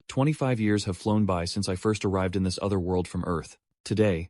25 years have flown by since I first arrived in this other world from Earth. Today,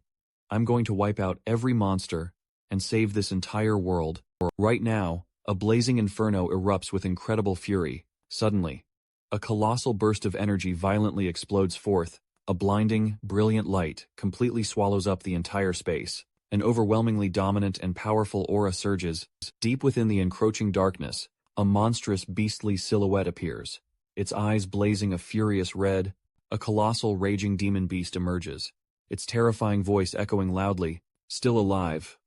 I'm going to wipe out every monster and save this entire world. Right now, a blazing inferno erupts with incredible fury. Suddenly, a colossal burst of energy violently explodes forth. A blinding, brilliant light completely swallows up the entire space. An overwhelmingly dominant and powerful aura surges. Deep within the encroaching darkness, a monstrous beastly silhouette appears. Its eyes blazing a furious red, a colossal raging demon beast emerges. Its terrifying voice echoing loudly, "Still alive.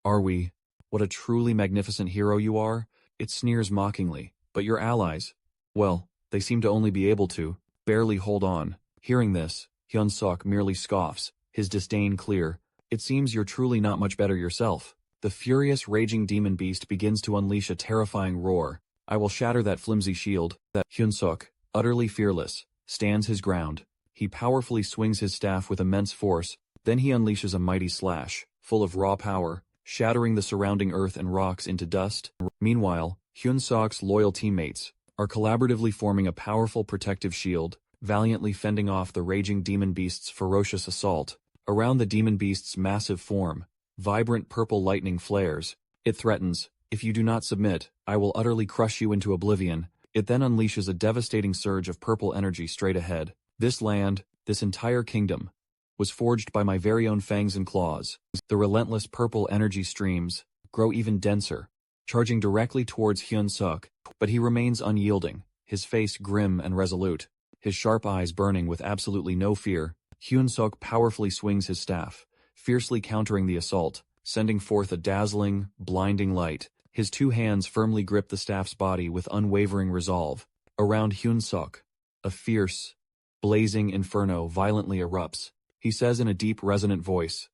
Are we? What a truly magnificent hero you are." It sneers mockingly. "But your allies? Well, they seem to only be able to barely hold on." Hearing this, Hyun-suk merely scoffs, his disdain clear. "It seems you're truly not much better yourself." The furious raging demon beast begins to unleash a terrifying roar. "I will shatter that flimsy shield." That Hyun-suk, utterly fearless, stands his ground. He powerfully swings his staff with immense force, then he unleashes a mighty slash, full of raw power, shattering the surrounding earth and rocks into dust. Meanwhile, Hyun-suk's loyal teammates are collaboratively forming a powerful protective shield, valiantly fending off the raging demon beast's ferocious assault. Around the demon beast's massive form, vibrant purple lightning flares. It threatens, "If you do not submit, I will utterly crush you into oblivion." It then unleashes a devastating surge of purple energy straight ahead. This land, this entire kingdom, was forged by my very own fangs and claws. The relentless purple energy streams grow even denser, charging directly towards Hyun-suk, but he remains unyielding, his face grim and resolute, his sharp eyes burning with absolutely no fear. Hyun-suk powerfully swings his staff, fiercely countering the assault, sending forth a dazzling, blinding light. His two hands firmly grip the staff's body with unwavering resolve. Around Hyun-suk, a fierce, blazing inferno violently erupts. He says in a deep, resonant voice,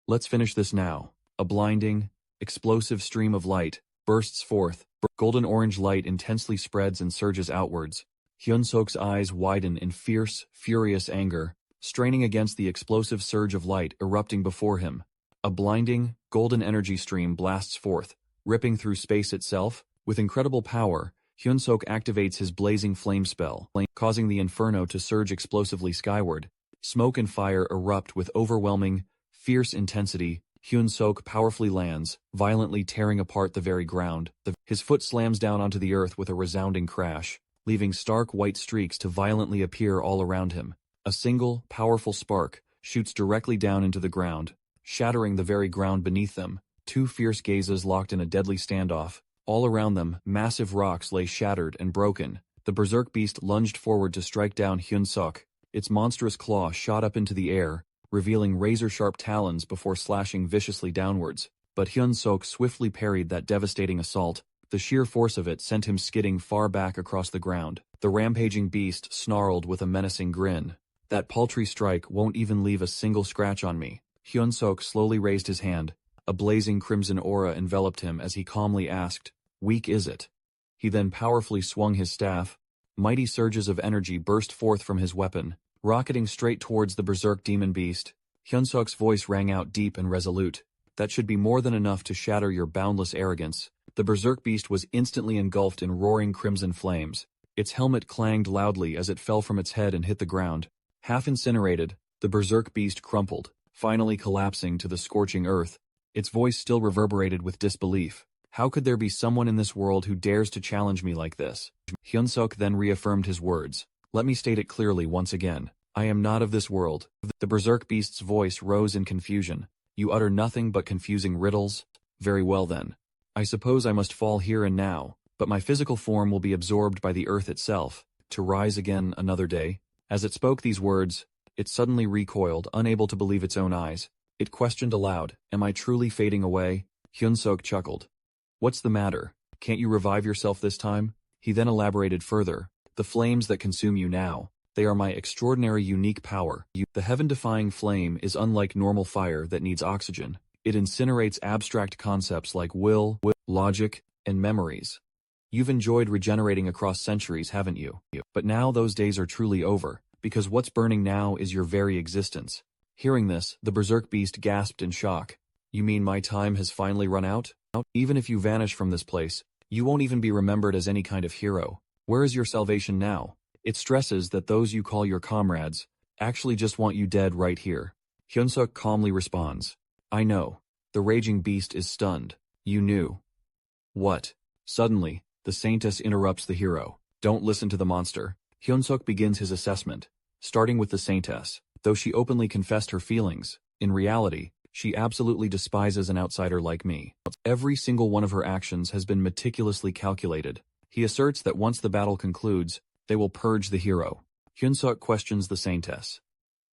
"Let's finish this now." A blinding, explosive stream of light bursts forth. Golden-orange light intensely spreads and surges outwards. Hyun-suk's eyes widen in fierce, furious anger, straining against the explosive surge of light erupting before him. A blinding, golden energy stream blasts forth, ripping through space itself. With incredible power, Hyun-suk activates his blazing flame spell, causing the inferno to surge explosively skyward. Smoke and fire erupt with overwhelming, fierce intensity. Hyun-suk powerfully lands, violently tearing apart the very ground. His foot slams down onto the earth with a resounding crash, leaving stark white streaks to violently appear all around him. A single, powerful spark shoots directly down into the ground, shattering the very ground beneath them. Two fierce gazes locked in a deadly standoff. All around them, massive rocks lay shattered and broken. The berserk beast lunged forward to strike down Hyun-suk. Its monstrous claw shot up into the air, revealing razor-sharp talons before slashing viciously downwards. But Hyun-suk swiftly parried that devastating assault. The sheer force of it sent him skidding far back across the ground. The rampaging beast snarled with a menacing grin. "That paltry strike won't even leave a single scratch on me." Hyun-suk slowly raised his hand. A blazing crimson aura enveloped him as he calmly asked, "Weak is it?" He then powerfully swung his staff. Mighty surges of energy burst forth from his weapon, rocketing straight towards the berserk demon beast. Hyun-suk's voice rang out deep and resolute. "That should be more than enough to shatter your boundless arrogance." The berserk beast was instantly engulfed in roaring crimson flames. Its helmet clanged loudly as it fell from its head and hit the ground. Half incinerated, the berserk beast crumpled, finally collapsing to the scorching earth. Its voice still reverberated with disbelief. "How could there be someone in this world who dares to challenge me like this?" Hyun-suk then reaffirmed his words. "Let me state it clearly once again. I am not of this world." The berserk beast's voice rose in confusion. "You utter nothing but confusing riddles? Very well then. I suppose I must fall here and now, but my physical form will be absorbed by the earth itself, to rise again another day." As it spoke these words, it suddenly recoiled, unable to believe its own eyes. It questioned aloud, "Am I truly fading away?" Hyun-suk chuckled. "What's the matter? Can't you revive yourself this time?" He then elaborated further. "The flames that consume you now, they are my extraordinary unique power. The heaven-defying flame is unlike normal fire that needs oxygen. It incinerates abstract concepts like will, logic, and memories. You've enjoyed regenerating across centuries, haven't you? But now those days are truly over, because what's burning now is your very existence." Hearing this, the berserk beast gasped in shock. "You mean my time has finally run out? Even if you vanish from this place, you won't even be remembered as any kind of hero. Where is your salvation now?" It stresses that those you call your comrades actually just want you dead right here. Hyunsuk calmly responds. I know. The raging beast is stunned. You knew. What? Suddenly, the saintess interrupts the hero. Don't listen to the monster. Hyunsuk begins his assessment, starting with the saintess. Though she openly confessed her feelings, in reality, she absolutely despises an outsider like me. Every single one of her actions has been meticulously calculated. He asserts that once the battle concludes, they will purge the hero. Hyunsuk questions the saintess.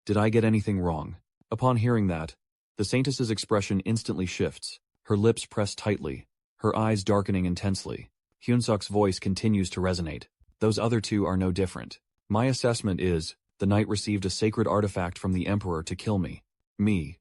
Did I get anything wrong? Upon hearing that, the saintess's expression instantly shifts, her lips pressed tightly, her eyes darkening intensely. Hyunsuk's voice continues to resonate. Those other two are no different. My assessment is, the knight received a sacred artifact from the emperor to kill me. Me.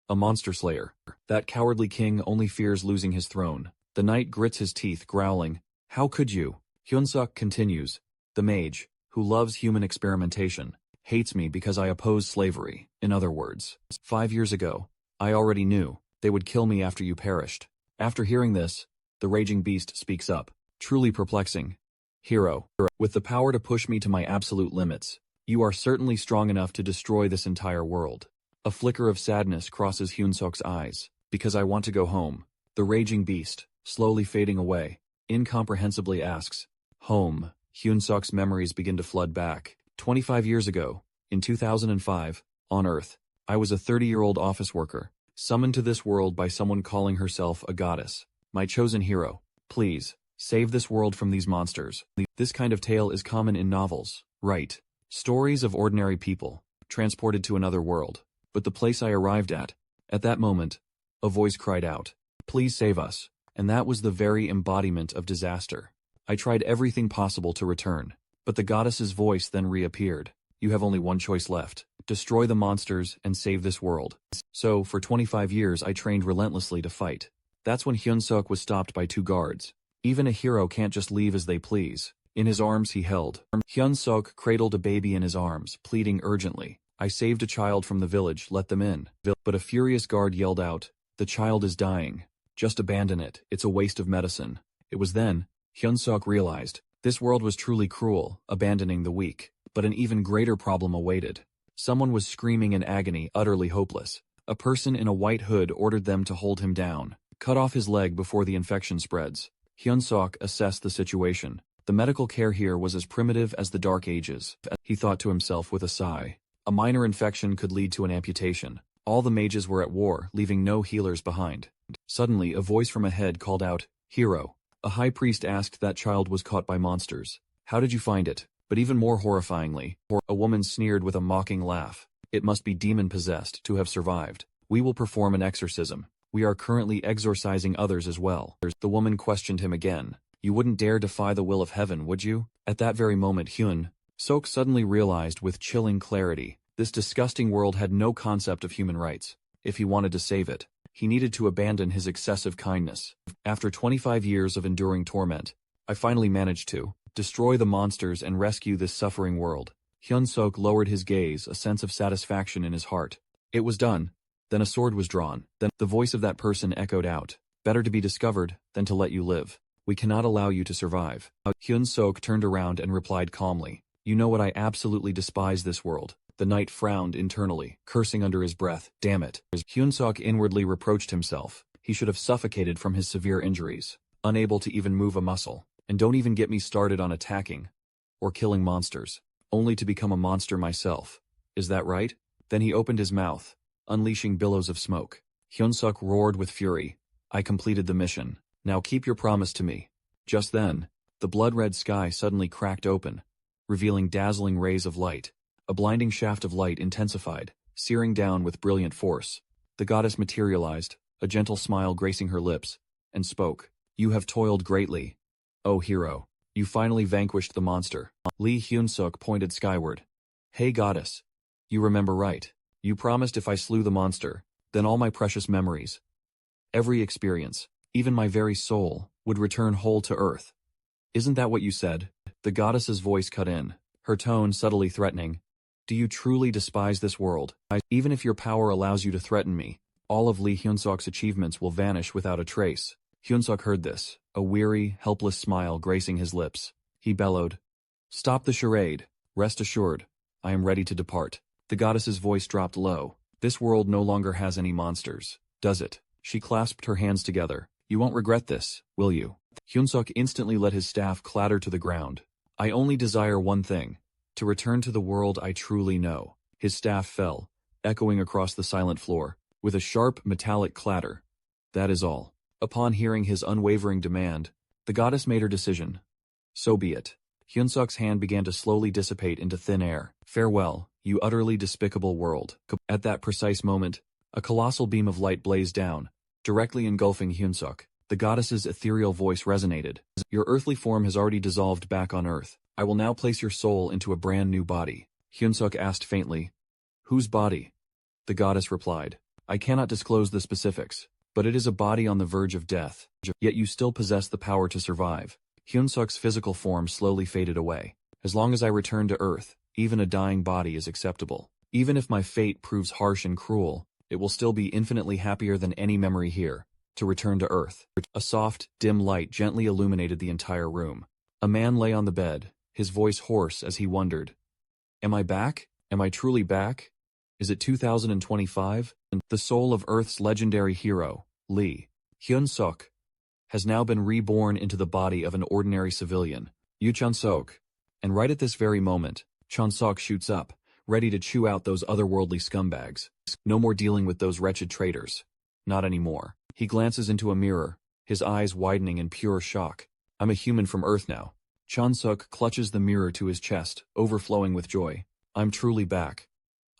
A monster slayer. That cowardly king only fears losing his throne. The knight grits his teeth, growling, How could you? Hyunsuk continues, the mage, who loves human experimentation, hates me because I oppose slavery. In other words, 5 years ago, I already knew they would kill me after you perished. After hearing this, the raging beast speaks up, truly perplexing. Hero, with the power to push me to my absolute limits, you are certainly strong enough to destroy this entire world. A flicker of sadness crosses Hyunsuk's eyes. Because I want to go home. The raging beast, slowly fading away, incomprehensibly asks, Home. Hyunsuk's memories begin to flood back. 25 years ago, in 2005, on Earth, I was a 30-year-old office worker, summoned to this world by someone calling herself a goddess. My chosen hero. Please, save this world from these monsters. This kind of tale is common in novels, right? Stories of ordinary people, transported to another world. But the place I arrived at that moment, a voice cried out, Please save us. And that was the very embodiment of disaster. I tried everything possible to return, but the goddess's voice then reappeared. You have only one choice left. Destroy the monsters and save this world. So, for 25 years I trained relentlessly to fight. That's when Hyunsuk was stopped by 2 guards. Even a hero can't just leave as they please. In his arms he held. Hyunsuk cradled a baby in his arms, pleading urgently. I saved a child from the village, let them in. But a furious guard yelled out, The child is dying. Just abandon it, it's a waste of medicine. It was then, Hyunsuk realized, this world was truly cruel, abandoning the weak. But an even greater problem awaited. Someone was screaming in agony, utterly hopeless. A person in a white hood ordered them to hold him down. Cut off his leg before the infection spreads. Hyunsuk assessed the situation. The medical care here was as primitive as the Dark Ages. He thought to himself with a sigh. A minor infection could lead to an amputation. All the mages were at war, leaving no healers behind. Suddenly, a voice from ahead called out, Hero. A high priest asked that child was caught by monsters. How did you find it? But even more horrifyingly, a woman sneered with a mocking laugh. It must be demon-possessed to have survived. We will perform an exorcism. We are currently exorcising others as well. The woman questioned him again. You wouldn't dare defy the will of heaven, would you? At that very moment Hyunsuk suddenly realized with chilling clarity, this disgusting world had no concept of human rights. If he wanted to save it, he needed to abandon his excessive kindness. After 25 years of enduring torment, I finally managed to destroy the monsters and rescue this suffering world. Hyunsuk lowered his gaze, a sense of satisfaction in his heart. It was done. Then a sword was drawn. Then the voice of that person echoed out. Better to be discovered than to let you live. We cannot allow you to survive. Hyunsuk turned around and replied calmly. You know what, I absolutely despise this world. The knight frowned internally, cursing under his breath. Damn it. Hyunsuk inwardly reproached himself. He should have suffocated from his severe injuries, unable to even move a muscle. And don't even get me started on attacking or killing monsters, only to become a monster myself. Is that right? Then he opened his mouth, unleashing billows of smoke. Hyunsuk roared with fury. I completed the mission. Now keep your promise to me. Just then, the blood-red sky suddenly cracked open, revealing dazzling rays of light. A blinding shaft of light intensified, searing down with brilliant force. The goddess materialized, a gentle smile gracing her lips, and spoke. You have toiled greatly. Oh hero, you finally vanquished the monster. Lee Hyunsuk pointed skyward. Hey goddess. You remember right. You promised if I slew the monster, then all my precious memories, every experience, even my very soul, would return whole to earth. Isn't that what you said? The goddess's voice cut in, her tone subtly threatening. Do you truly despise this world? Even if your power allows you to threaten me, all of Lee Hyunsuk's achievements will vanish without a trace. Hyunsuk heard this, a weary, helpless smile gracing his lips. He bellowed. Stop the charade. Rest assured, I am ready to depart. The goddess's voice dropped low. This world no longer has any monsters, does it? She clasped her hands together. You won't regret this, will you? Hyunsuk instantly let his staff clatter to the ground. I only desire one thing, to return to the world I truly know. His staff fell, echoing across the silent floor, with a sharp metallic clatter. That is all. Upon hearing his unwavering demand, the goddess made her decision. So be it. Hyunsuk's hand began to slowly dissipate into thin air. Farewell, you utterly despicable world. At that precise moment, a colossal beam of light blazed down, directly engulfing Hyunsuk. The goddess's ethereal voice resonated. Your earthly form has already dissolved back on Earth. I will now place your soul into a brand new body. Hyunsuk asked faintly. Whose body? The goddess replied. I cannot disclose the specifics, but it is a body on the verge of death. Yet you still possess the power to survive. Hyunsuk's physical form slowly faded away. As long as I return to Earth, even a dying body is acceptable. Even if my fate proves harsh and cruel, it will still be infinitely happier than any memory here, to return to Earth. A soft, dim light gently illuminated the entire room. A man lay on the bed, his voice hoarse as he wondered. Am I back? Am I truly back? Is it 2025? The soul of Earth's legendary hero, Lee Hyun-suk, has now been reborn into the body of an ordinary civilian, Yu Chun-sok. And right at this very moment, Chun-sok shoots up, ready to chew out those otherworldly scumbags. No more dealing with those wretched traitors. Not anymore. He glances into a mirror, his eyes widening in pure shock. I'm a human from Earth now. Chun-sok clutches the mirror to his chest, overflowing with joy. I'm truly back.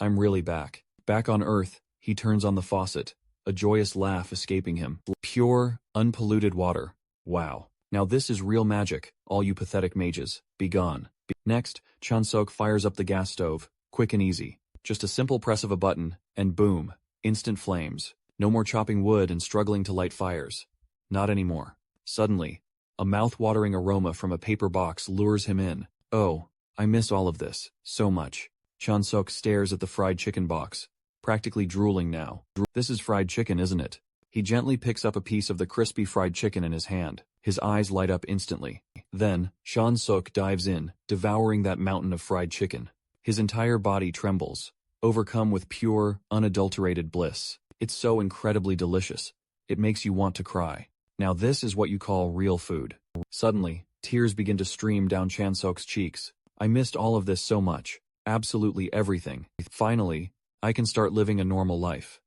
I'm really back. Back on Earth, he turns on the faucet, a joyous laugh escaping him. Pure, unpolluted water. Wow. Now this is real magic, all you pathetic mages. Be gone. Next, Chun-sok fires up the gas stove, quick and easy. Just a simple press of a button, and boom, instant flames. No more chopping wood and struggling to light fires. Not anymore. Suddenly, a mouth-watering aroma from a paper box lures him in. Oh, I miss all of this, so much. Chun-sok stares at the fried chicken box, practically drooling now. This is fried chicken, isn't it? He gently picks up a piece of the crispy fried chicken in his hand. His eyes light up instantly. Then, Chun-sok dives in, devouring that mountain of fried chicken. His entire body trembles, overcome with pure, unadulterated bliss. It's so incredibly delicious. It makes you want to cry. Now this is what you call real food. Suddenly, tears begin to stream down Chun-sok's cheeks. I missed all of this so much. Absolutely everything. Finally, I can start living a normal life.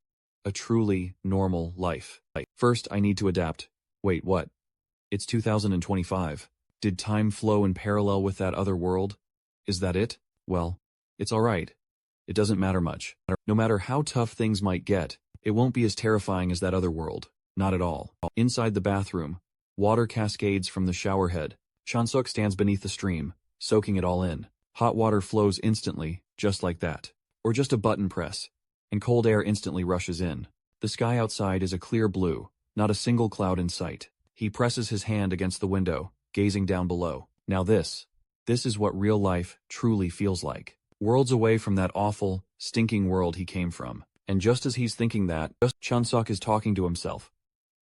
A truly normal life. First, I need to adapt. Wait, what? It's 2025. Did time flow in parallel with that other world? Is that it? Well, it's alright. It doesn't matter much. No matter how tough things might get, it won't be as terrifying as that other world. Not at all. Inside the bathroom, water cascades from the shower head. Chun-sok stands beneath the stream, soaking it all in. Hot water flows instantly, just like that. Or just a button press, and cold air instantly rushes in. The sky outside is a clear blue, not a single cloud in sight. He presses his hand against the window, gazing down below. Now this is what real life truly feels like. Worlds away from that awful, stinking world he came from. And just as he's thinking that, Chun-sok is talking to himself.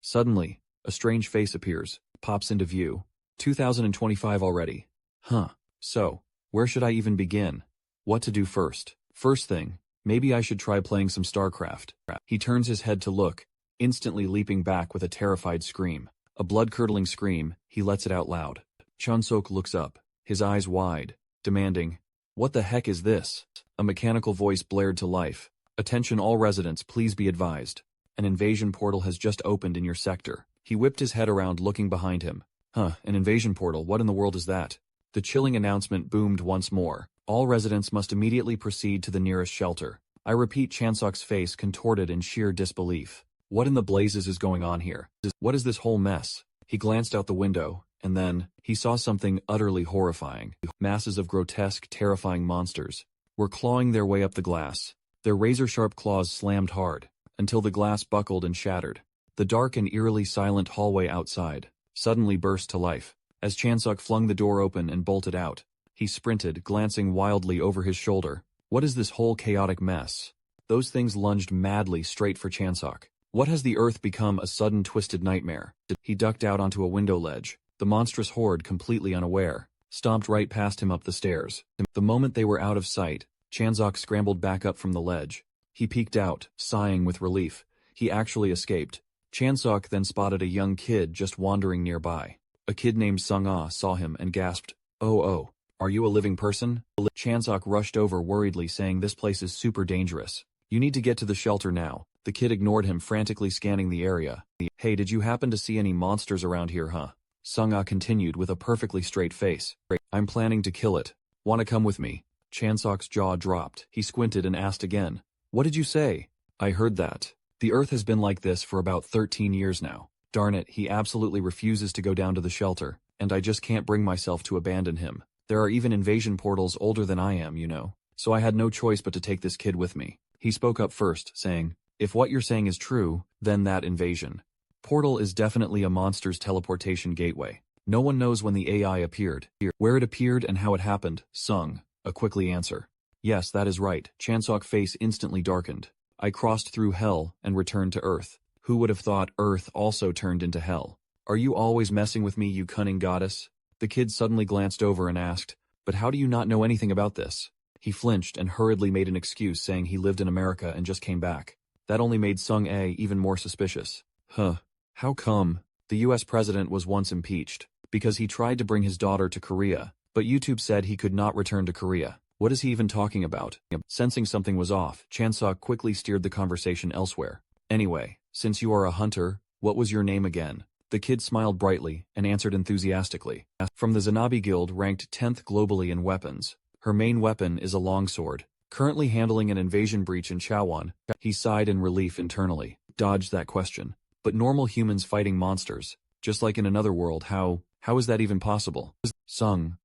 Suddenly, a strange face appears, pops into view. 2025 already. Huh. So, where should I even begin? What to do first? First thing, maybe I should try playing some StarCraft. He turns his head to look, instantly leaping back with a terrified scream. A blood-curdling scream, he lets it out loud. Chun-sok looks up, his eyes wide, demanding, "What the heck is this?" A mechanical voice blared to life. "Attention all residents, please be advised. An invasion portal has just opened in your sector." He whipped his head around looking behind him. An invasion portal, what in the world is that? The chilling announcement boomed once more. All residents must immediately proceed to the nearest shelter. I repeat, Chun-sok's face contorted in sheer disbelief. What in the blazes is going on here? What is this whole mess? He glanced out the window, and then, he saw something utterly horrifying. Masses of grotesque, terrifying monsters were clawing their way up the glass. Their razor-sharp claws slammed hard, until the glass buckled and shattered. The dark and eerily silent hallway outside suddenly burst to life. As Chun-sok flung the door open and bolted out, he sprinted, glancing wildly over his shoulder. What is this whole chaotic mess? Those things lunged madly straight for Chun-sok. What has the earth become? A sudden twisted nightmare? He ducked out onto a window ledge, the monstrous horde completely unaware. stomped right past him up the stairs. The moment they were out of sight, Chanzok scrambled back up from the ledge. He peeked out, sighing with relief. He actually escaped. Chanzok then spotted a young kid just wandering nearby. A kid named Sung-ah saw him and gasped, "Oh, are you a living person?" Chanzok rushed over worriedly, saying, "This place is super dangerous. You need to get to the shelter now." The kid ignored him, frantically scanning the area. "Hey, did you happen to see any monsters around here, huh?" Sung-ah continued with a perfectly straight face. "I'm planning to kill it. Wanna come with me?" Chanzok's jaw dropped. He squinted and asked again, "What did you say?" "I heard that. The Earth has been like this for about 13 years now. Darn it, he absolutely refuses to go down to the shelter, and I just can't bring myself to abandon him. There are even invasion portals older than I am, you know. So I had no choice but to take this kid with me." He spoke up first, saying, "If what you're saying is true, then that invasion portal is definitely a monster's teleportation gateway. No one knows when the AI appeared, where it appeared, and how it happened." Sung-ah quickly answer. "Yes, that is right." Chanzok's face instantly darkened. "I crossed through hell and returned to Earth. Who would have thought Earth also turned into hell? Are you always messing with me, you cunning goddess?" The kid suddenly glanced over and asked, "But how do you not know anything about this?" He flinched and hurriedly made an excuse, saying he lived in America and just came back. That only made Sung-ah even more suspicious. How come? The US president was once impeached because he tried to bring his daughter to Korea, but YouTube said he could not return to Korea. What is he even talking about? Sensing something was off, Chanzok quickly steered the conversation elsewhere. "Anyway, since you are a hunter, what was your name again?" The kid smiled brightly and answered enthusiastically. "From the Zanabi Guild, ranked 10th globally in weapons. Her main weapon is a longsword. Currently handling an invasion breach in Chawan." He sighed in relief internally. Dodged that question. But normal humans fighting monsters, just like in another world, how is that even possible? Sung.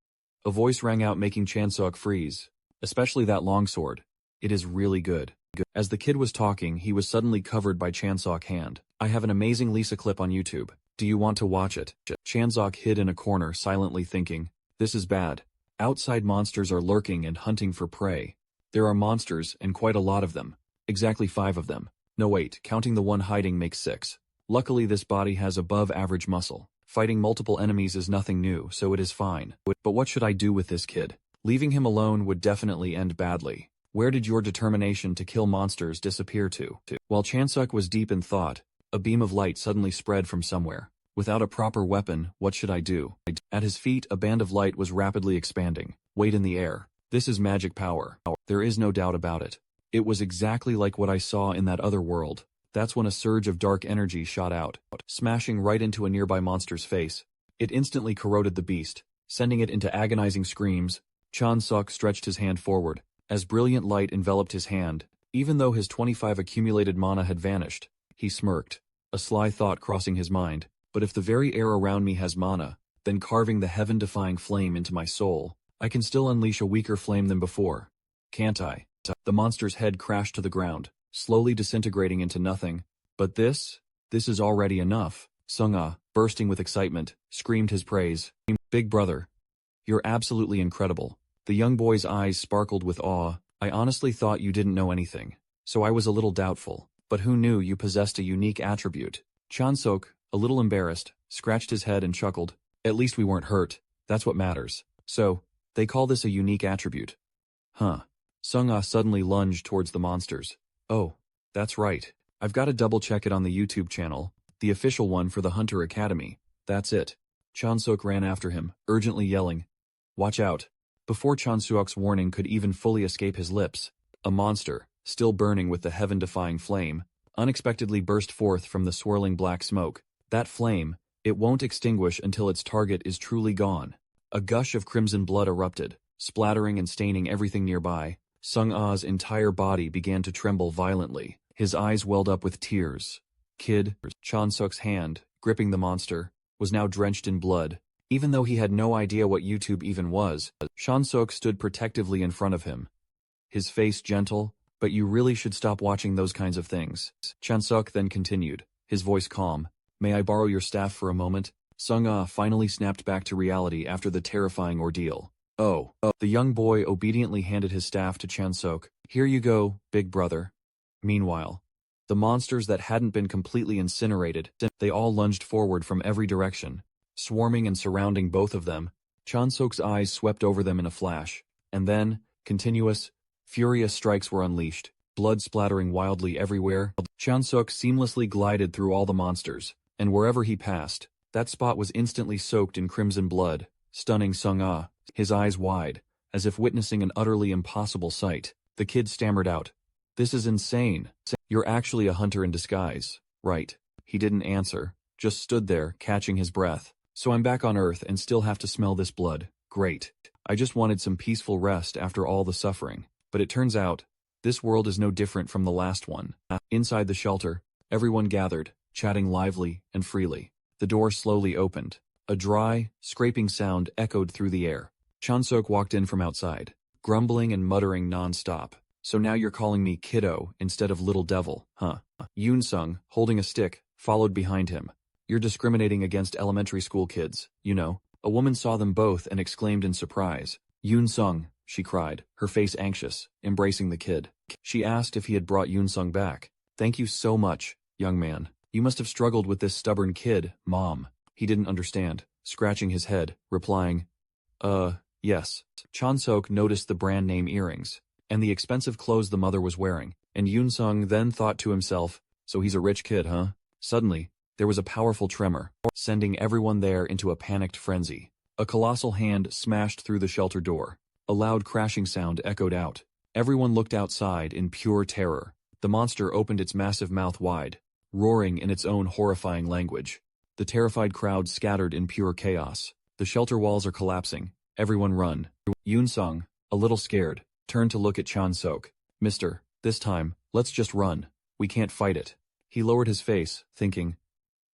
A voice rang out, making Chanzok freeze. "Especially that longsword. It is really good." As the kid was talking, he was suddenly covered by Chanzok's hand. "I have an amazing Lisa clip on YouTube. Do you want to watch it?" Chanzok hid in a corner, silently thinking, "This is bad. Outside monsters are lurking and hunting for prey. There are monsters, and quite a lot of them. Exactly 5 of them. No wait, counting the one hiding makes 6. Luckily this body has above average muscle. Fighting multiple enemies is nothing new, so it is fine. But what should I do with this kid? Leaving him alone would definitely end badly. Where did your determination to kill monsters disappear to?" While Chanzok was deep in thought, a beam of light suddenly spread from somewhere. "Without a proper weapon, what should I do?" At his feet, a band of light was rapidly expanding. Weight in the air. This is magic power. There is no doubt about it. It was exactly like what I saw in that other world. That's when a surge of dark energy shot out, smashing right into a nearby monster's face. It instantly corroded the beast, sending it into agonizing screams. Chanzok stretched his hand forward. As brilliant light enveloped his hand, even though his 25 accumulated mana had vanished, he smirked, a sly thought crossing his mind. But if the very air around me has mana, then carving the heaven-defying flame into my soul, I can still unleash a weaker flame than before. Can't I? The monster's head crashed to the ground, slowly disintegrating into nothing. But this is already enough. Sung-ah, bursting with excitement, screamed his praise. "Big brother, you're absolutely incredible." The young boy's eyes sparkled with awe. "I honestly thought you didn't know anything, so I was a little doubtful. But who knew you possessed a unique attribute?" Chanzok, a little embarrassed, scratched his head and chuckled. "At least we weren't hurt. That's what matters. So, they call this a unique attribute." Sung-ah suddenly lunged towards the monsters. "Oh, that's right. I've got to double-check it on the YouTube channel, the official one for the Hunter Academy. That's it." Chanzok ran after him, urgently yelling, "Watch out." Before Chanzok's warning could even fully escape his lips, a monster, still burning with the heaven-defying flame, unexpectedly burst forth from the swirling black smoke. That flame, it won't extinguish until its target is truly gone. A gush of crimson blood erupted, splattering and staining everything nearby. Sung-ah's entire body began to tremble violently. His eyes welled up with tears. Chanzok's hand, gripping the monster, was now drenched in blood. Even though he had no idea what YouTube even was, Chanzok stood protectively in front of him. His face gentle, "But you really should stop watching those kinds of things." Chanzok then continued, his voice calm. "May I borrow your staff for a moment?" Sung-ah finally snapped back to reality after the terrifying ordeal. Oh. The young boy obediently handed his staff to Chanzok. "Here you go, big brother." Meanwhile, the monsters that hadn't been completely incinerated, they all lunged forward from every direction, swarming and surrounding both of them. Chansok's eyes swept over them in a flash, and then, continuous, furious strikes were unleashed, blood splattering wildly everywhere. Chansok seamlessly glided through all the monsters, and wherever he passed, that spot was instantly soaked in crimson blood, stunning Sung-ah, his eyes wide, as if witnessing an utterly impossible sight. The kid stammered out, "This is insane. You're actually a hunter in disguise, right?" He didn't answer, just stood there, catching his breath. "So I'm back on Earth and still have to smell this blood. Great. I just wanted some peaceful rest after all the suffering. But it turns out, this world is no different from the last one." Inside the shelter, everyone gathered, chatting lively and freely. The door slowly opened. A dry, scraping sound echoed through the air. Chansok walked in from outside, grumbling and muttering non-stop. "So now you're calling me kiddo instead of little devil, huh?" Yoon-sung, holding a stick, followed behind him. "You're discriminating against elementary school kids, you know." A woman saw them both and exclaimed in surprise. "Yoon-sung," she cried, her face anxious, embracing the kid. She asked if he had brought Yoon-sung back. "Thank you so much, young man. You must have struggled with this stubborn kid, Mom." He didn't understand, scratching his head, replying, yes." Chansok noticed the brand name earrings, and the expensive clothes the mother was wearing, and Yoon-sung then thought to himself, "So he's a rich kid, huh?" Suddenly, there was a powerful tremor, sending everyone there into a panicked frenzy. A colossal hand smashed through the shelter door. A loud crashing sound echoed out. Everyone looked outside in pure terror. The monster opened its massive mouth wide, roaring in its own horrifying language. The terrified crowd scattered in pure chaos. "The shelter walls are collapsing. Everyone run." Yoon-sung, a little scared, turned to look at Chansok. "Mister, this time, let's just run. We can't fight it." He lowered his face, thinking,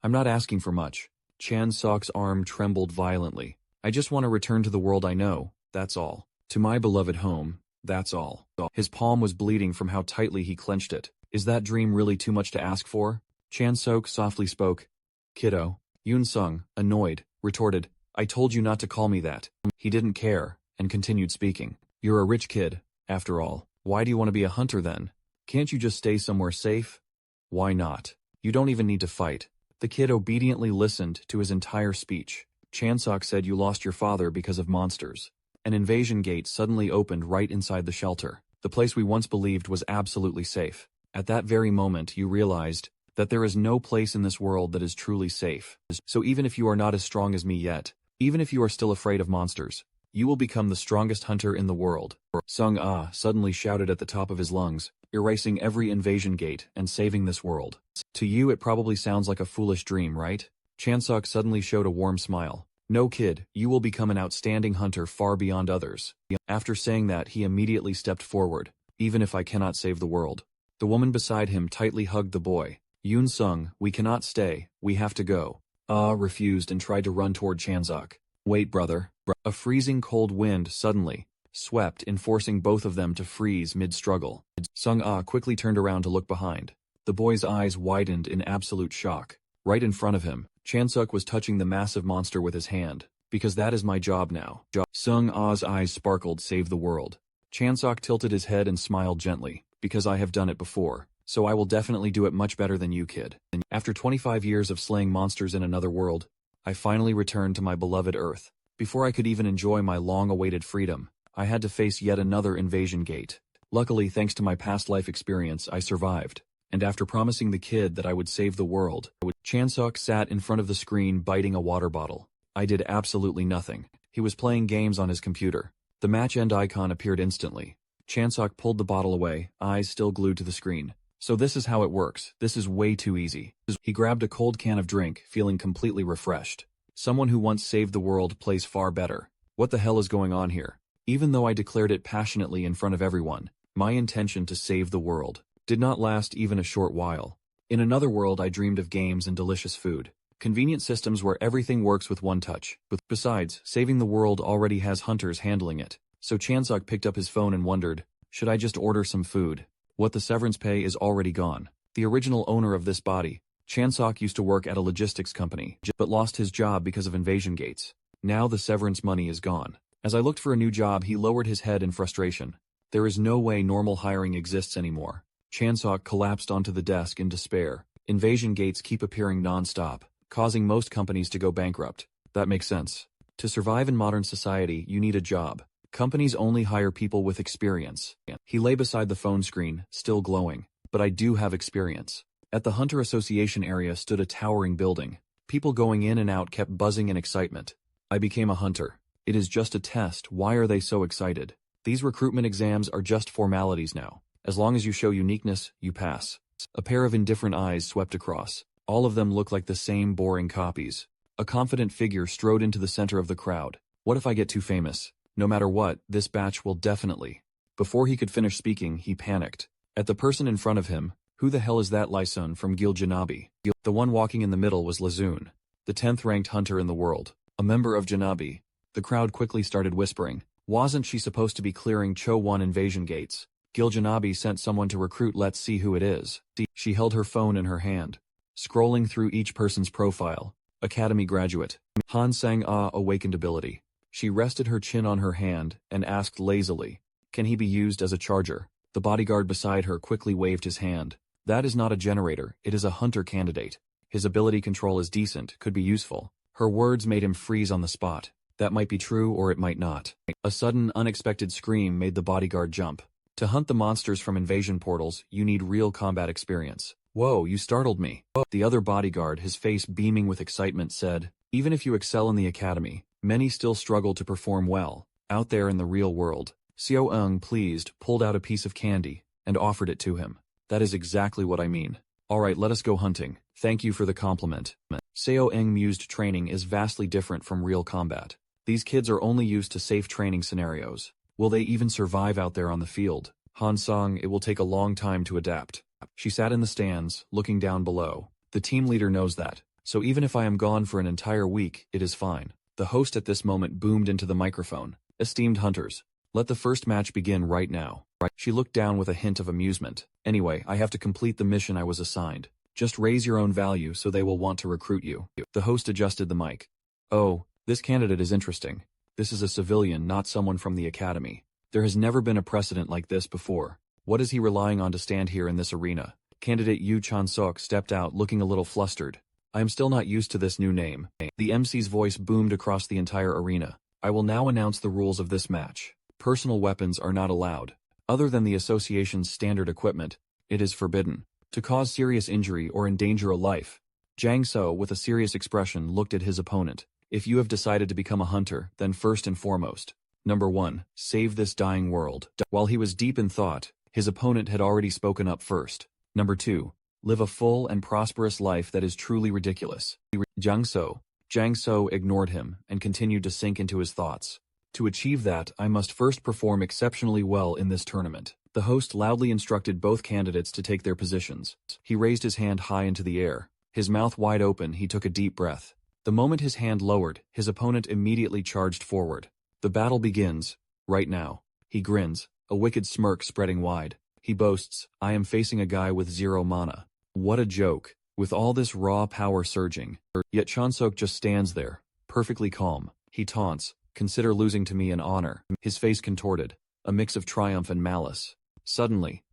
"I'm not asking for much." Chansok's arm trembled violently. "I just want to return to the world I know, that's all. To my beloved home, that's all." His palm was bleeding from how tightly he clenched it. "Is that dream really too much to ask for?" Chansok softly spoke. "Kiddo." Yoon-sung, annoyed, retorted, "I told you not to call me that." He didn't care, and continued speaking. "You're a rich kid, after all. Why do you want to be a hunter then? Can't you just stay somewhere safe?" "Why not? You don't even need to fight." The kid obediently listened to his entire speech. Chansok said you lost your father because of monsters. An invasion gate suddenly opened right inside the shelter. The place we once believed was absolutely safe. At that very moment you realized that there is no place in this world that is truly safe. So even if you are not as strong as me yet, even if you are still afraid of monsters, you will become the strongest hunter in the world. Sung-ah suddenly shouted at the top of his lungs, erasing every invasion gate and saving this world. To you it probably sounds like a foolish dream, right? Chansok suddenly showed a warm smile. "No kid, you will become an outstanding hunter far beyond others." After saying that he immediately stepped forward. "Even if I cannot save the world." The woman beside him tightly hugged the boy. "Yoon-sung, we cannot stay, we have to go." Ah refused and tried to run toward Chansok. "Wait, brother." A freezing cold wind suddenly swept, enforcing both of them to freeze mid-struggle. Sung-ah quickly turned around to look behind. The boy's eyes widened in absolute shock. Right in front of him, Chansok was touching the massive monster with his hand. "Because that is my job now." Sung-ah's eyes sparkled, "Save the world." Chansok tilted his head and smiled gently. "Because I have done it before. So I will definitely do it much better than you, kid." After 25 years of slaying monsters in another world, I finally returned to my beloved Earth. Before I could even enjoy my long-awaited freedom, I had to face yet another invasion gate. Luckily, thanks to my past life experience, I survived. And after promising the kid that I would save the world, Chansok sat in front of the screen biting a water bottle. I did absolutely nothing. He was playing games on his computer. The match end icon appeared instantly. Chansok pulled the bottle away, eyes still glued to the screen. "So this is how it works. This is way too easy." He grabbed a cold can of drink, feeling completely refreshed. Someone who once saved the world plays far better. What the hell is going on here? Even though I declared it passionately in front of everyone, my intention to save the world did not last even a short while. In another world I dreamed of games and delicious food. Convenient systems where everything works with one touch. Besides, saving the world already has hunters handling it. So Chansok picked up his phone and wondered, should I just order some food? What the severance pay is already gone. The original owner of this body, Chansok, used to work at a logistics company, but lost his job because of invasion gates. Now the severance money is gone. As I looked for a new job, he lowered his head in frustration. There is no way normal hiring exists anymore. Chansok collapsed onto the desk in despair. Invasion gates keep appearing non-stop, causing most companies to go bankrupt. That makes sense. To survive in modern society, you need a job. Companies only hire people with experience. He lay beside the phone screen, still glowing. But I do have experience. At the Hunter Association area stood a towering building. People going in and out kept buzzing in excitement. I became a hunter. It is just a test. Why are they so excited? These recruitment exams are just formalities now. As long as you show uniqueness, you pass. A pair of indifferent eyes swept across. All of them looked like the same boring copies. A confident figure strode into the center of the crowd. What if I get too famous? No matter what, this batch will definitely. Before he could finish speaking, he panicked. At the person in front of him, who the hell is that Lysun from Gil Janabi? The one walking in the middle was Lazun, the 10th ranked hunter in the world, a member of Janabi. The crowd quickly started whispering. Wasn't she supposed to be clearing Cho 1 invasion gates? Gil Janabi sent someone to recruit. Let's see who it is. She held her phone in her hand, scrolling through each person's profile. Academy graduate. Han Sang-ah awakened ability. She rested her chin on her hand and asked lazily, "Can he be used as a charger?" The bodyguard beside her quickly waved his hand. "That is not a generator, it is a hunter candidate. His ability control is decent, could be useful." Her words made him freeze on the spot. That might be true or it might not. A sudden, unexpected scream made the bodyguard jump. To hunt the monsters from invasion portals, you need real combat experience. "Whoa, you startled me." The other bodyguard, his face beaming with excitement, said, "Even if you excel in the academy, many still struggle to perform well out there in the real world." Seo Ung, pleased, pulled out a piece of candy and offered it to him. "That is exactly what I mean. Alright, let us go hunting. Thank you for the compliment." Seo Ung mused training is vastly different from real combat. These kids are only used to safe training scenarios. Will they even survive out there on the field? Han Sang, it will take a long time to adapt. She sat in the stands, looking down below. The team leader knows that, so even if I am gone for an entire week, it is fine. The host at this moment boomed into the microphone. "Esteemed hunters, let the first match begin right now." She looked down with a hint of amusement. "Anyway, I have to complete the mission I was assigned. Just raise your own value so they will want to recruit you." The host adjusted the mic. "Oh, this candidate is interesting. This is a civilian, not someone from the academy. There has never been a precedent like this before. What is he relying on to stand here in this arena?" Candidate Yu Chan-sok stepped out looking a little flustered. "I am still not used to this new name." The MC's voice boomed across the entire arena. "I will now announce the rules of this match. Personal weapons are not allowed. Other than the association's standard equipment, it is forbidden. To cause serious injury or endanger a life." Jang So, with a serious expression, looked at his opponent. "If you have decided to become a hunter, then first and foremost, number 1, save this dying world." While he was deep in thought, his opponent had already spoken up first. "Number 2, live a full and prosperous life that is truly ridiculous." Jang So ignored him and continued to sink into his thoughts. "To achieve that, I must first perform exceptionally well in this tournament." The host loudly instructed both candidates to take their positions. He raised his hand high into the air. His mouth wide open, he took a deep breath. The moment his hand lowered, his opponent immediately charged forward. "The battle begins, right now." He grins, a wicked smirk spreading wide. He boasts, "I am facing a guy with 0 mana. What a joke, with all this raw power surging." Yet Chansok just stands there, perfectly calm. He taunts, "Consider losing to me an honor." His face contorted, a mix of triumph and malice. Suddenly,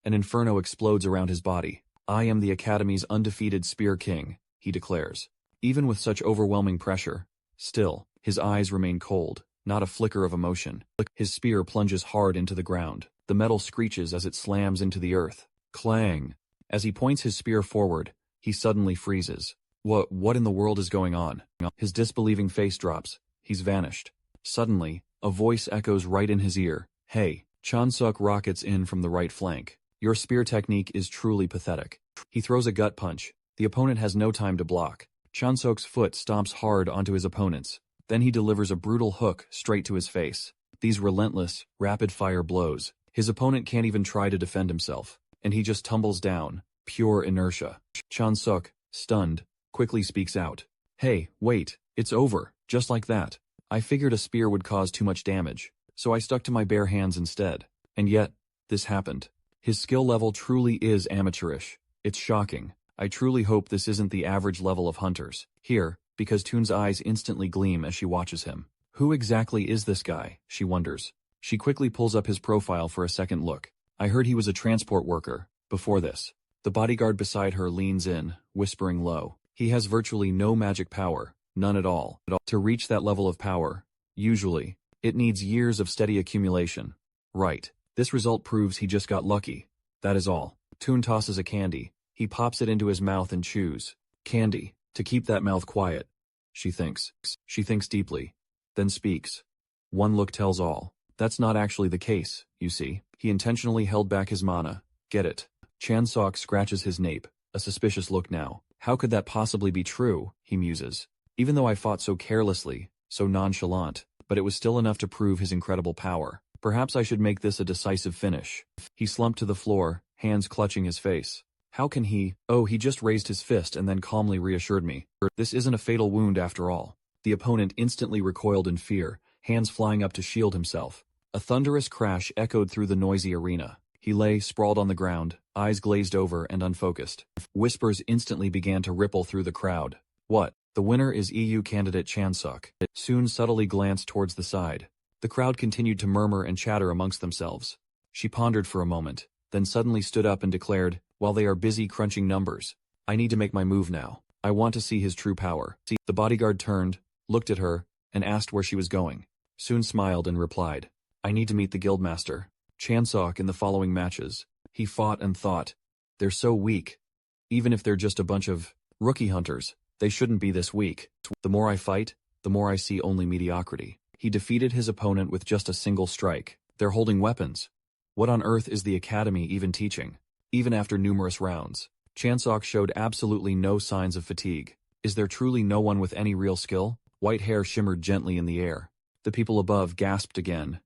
an inferno explodes around his body. "I am the Academy's undefeated Spear King," he declares. Even with such overwhelming pressure, still, his eyes remain cold, not a flicker of emotion. His spear plunges hard into the ground. The metal screeches as it slams into the earth. Clang! As he points his spear forward, he suddenly freezes. What in the world is going on? His disbelieving face drops. He's vanished. Suddenly, a voice echoes right in his ear. "Hey!" Chansuk rockets in from the right flank. "Your spear technique is truly pathetic." He throws a gut punch. The opponent has no time to block. Chansuk's foot stomps hard onto his opponent's. Then he delivers a brutal hook straight to his face. These relentless, rapid-fire blows. His opponent can't even try to defend himself, and he just tumbles down, pure inertia. Chansuk, stunned, quickly speaks out. "Hey, wait, it's over, just like that. I figured a spear would cause too much damage, so I stuck to my bare hands instead. And yet, this happened." His skill level truly is amateurish. It's shocking. I truly hope this isn't the average level of hunters. Here, because Toon's eyes instantly gleam as she watches him. Who exactly is this guy, she wonders. She quickly pulls up his profile for a second look. I heard he was a transport worker, before this. The bodyguard beside her leans in, whispering low. He has virtually no magic power, None at all. To reach that level of power, usually, it needs years of steady accumulation. Right. This result proves he just got lucky. That is all. Toon tosses a candy. He pops it into his mouth and chews. Candy. To keep that mouth quiet. She thinks. She thinks deeply. Then speaks. One look tells all. That's not actually the case, you see. He intentionally held back his mana. Get it. Chansok scratches his nape. A suspicious look now. How could that possibly be true, he muses. Even though I fought so carelessly, so nonchalant, but it was still enough to prove his incredible power. Perhaps I should make this a decisive finish. He slumped to the floor, hands clutching his face. How can he? Oh, he just raised his fist and then calmly reassured me. This isn't a fatal wound after all. The opponent instantly recoiled in fear, hands flying up to shield himself. A thunderous crash echoed through the noisy arena. He lay sprawled on the ground, eyes glazed over and unfocused. Whispers instantly began to ripple through the crowd. What? The winner is EU candidate Chansok. Soon subtly glanced towards the side. The crowd continued to murmur and chatter amongst themselves. She pondered for a moment, then suddenly stood up and declared, while they are busy crunching numbers, I need to make my move now. I want to see his true power. The bodyguard turned, looked at her, and asked where she was going. Soon smiled and replied, I need to meet the guildmaster. Chansok in the following matches. He fought and thought. They're so weak. Even if they're just a bunch of rookie hunters, they shouldn't be this weak. The more I fight, the more I see only mediocrity. He defeated his opponent with just a single strike. They're holding weapons. What on earth is the academy even teaching? Even after numerous rounds, Chansok showed absolutely no signs of fatigue. Is there truly no one with any real skill? White hair shimmered gently in the air. The people above gasped again.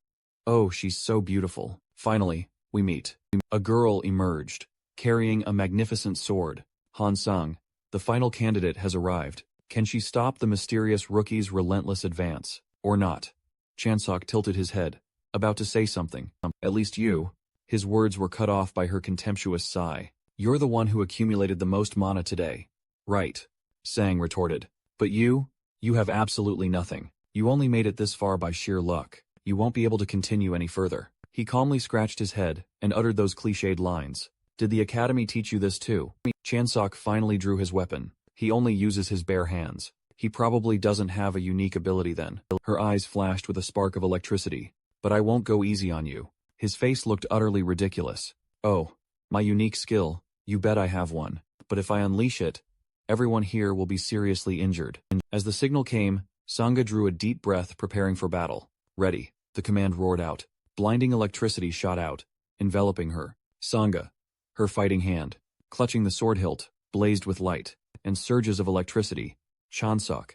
Oh, she's so beautiful. Finally, we meet. A girl emerged, carrying a magnificent sword. Han Sung, the final candidate has arrived. Can she stop the mysterious rookie's relentless advance, or not? Chansok tilted his head, about to say something. At least you. His words were cut off by her contemptuous sigh. You're the one who accumulated the most mana today. Right. Sang retorted. But you have absolutely nothing. You only made it this far by sheer luck. You won't be able to continue any further. He calmly scratched his head and uttered those cliched lines. Did the academy teach you this too? Chansok finally drew his weapon. He only uses his bare hands. He probably doesn't have a unique ability then. Her eyes flashed with a spark of electricity. But I won't go easy on you. His face looked utterly ridiculous. Oh, my unique skill, you bet I have one. But if I unleash it, everyone here will be seriously injured. As the signal came, Sangha drew a deep breath preparing for battle. Ready, the command roared out. Blinding electricity shot out, enveloping her. Sangha, her fighting hand, clutching the sword hilt, blazed with light, and surges of electricity. Chansok,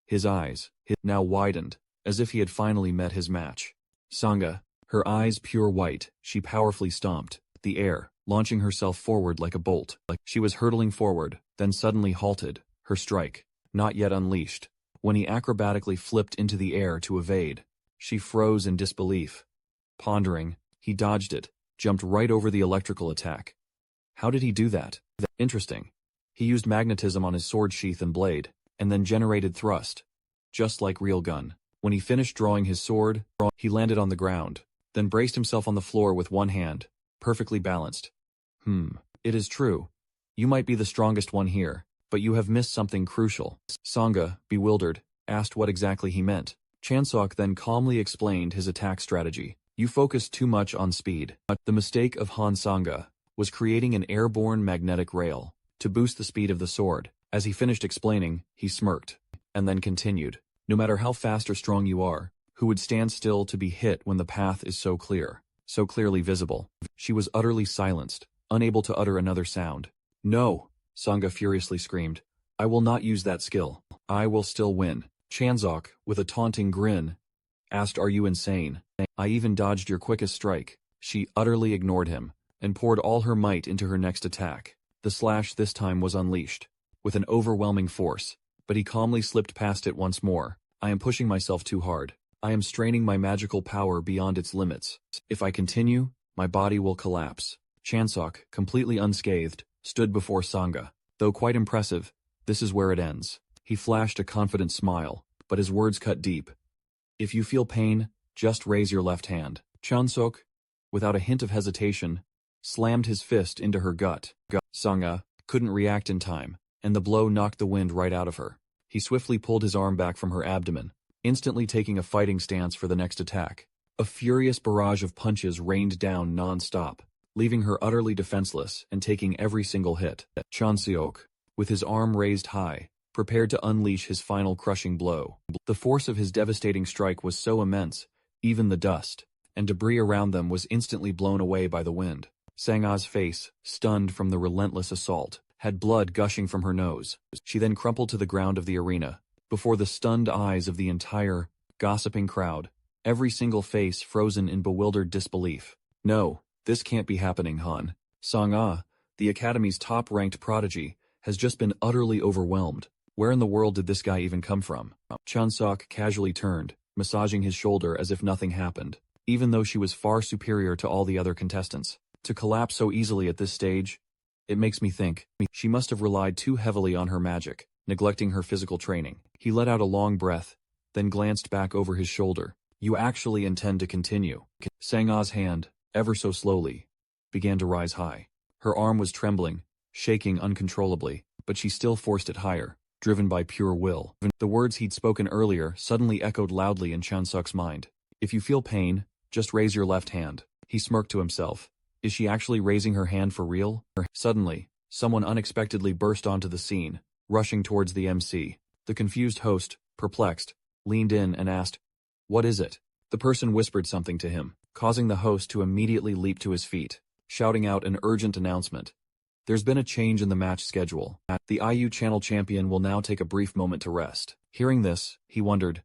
his eyes, now widened, as if he had finally met his match. Sangha, her eyes pure white, she powerfully stomped the air, launching herself forward like a bolt. She was hurtling forward, then suddenly halted, her strike, not yet unleashed. When he acrobatically flipped into the air to evade, she froze in disbelief. Pondering, he dodged it, jumped right over the electrical attack. How did he do that? Interesting. He used magnetism on his sword sheath and blade, and then generated thrust. Just like real gun. When he finished drawing his sword, he landed on the ground, then braced himself on the floor with one hand, perfectly balanced. It is true. You might be the strongest one here, but you have missed something crucial. Sangha, bewildered, asked what exactly he meant. Chansok then calmly explained his attack strategy. You focused too much on speed. The mistake of Han Sangha was creating an airborne magnetic rail to boost the speed of the sword. As he finished explaining, he smirked, and then continued. No matter how fast or strong you are, who would stand still to be hit when the path is so clear, so clearly visible? She was utterly silenced, unable to utter another sound. No, Sangha furiously screamed. I will not use that skill. I will still win. Chansok, with a taunting grin, asked, Are you insane? I even dodged your quickest strike. She utterly ignored him, and poured all her might into her next attack. The slash this time was unleashed, with an overwhelming force, but he calmly slipped past it once more. I am pushing myself too hard. I am straining my magical power beyond its limits. If I continue, my body will collapse. Chansok, completely unscathed, stood before Sangha. Though quite impressive, this is where it ends. He flashed a confident smile, but his words cut deep. If you feel pain, just raise your left hand. Chansok, without a hint of hesitation, slammed his fist into her gut. Sangha couldn't react in time, and the blow knocked the wind right out of her. He swiftly pulled his arm back from her abdomen, instantly taking a fighting stance for the next attack. A furious barrage of punches rained down non-stop, leaving her utterly defenseless and taking every single hit. Chanseok, with his arm raised high, prepared to unleash his final crushing blow. The force of his devastating strike was so immense, even the dust and debris around them was instantly blown away by the wind. Sang-ah's face, stunned from the relentless assault, had blood gushing from her nose. She then crumpled to the ground of the arena, before the stunned eyes of the entire, gossiping crowd, every single face frozen in bewildered disbelief. No, this can't be happening, Han. Sang-ah, the Academy's top-ranked prodigy, has just been utterly overwhelmed. Where in the world did this guy even come from? Chanseok casually turned, massaging his shoulder as if nothing happened. Even though she was far superior to all the other contestants, to collapse so easily at this stage, it makes me think she must have relied too heavily on her magic, neglecting her physical training. He let out a long breath, then glanced back over his shoulder. You actually intend to continue? Sang-ah's hand, ever so slowly, began to rise high. Her arm was trembling, shaking uncontrollably, but she still forced it higher, driven by pure will. The words he'd spoken earlier suddenly echoed loudly in Chanseok's mind. If you feel pain, just raise your left hand. He smirked to himself. Is she actually raising her hand for real? Suddenly, someone unexpectedly burst onto the scene, rushing towards the MC. The confused host, perplexed, leaned in and asked, "What is it?" The person whispered something to him, causing the host to immediately leap to his feet, shouting out an urgent announcement. There's been a change in the match schedule. The IU Channel champion will now take a brief moment to rest. Hearing this, he wondered,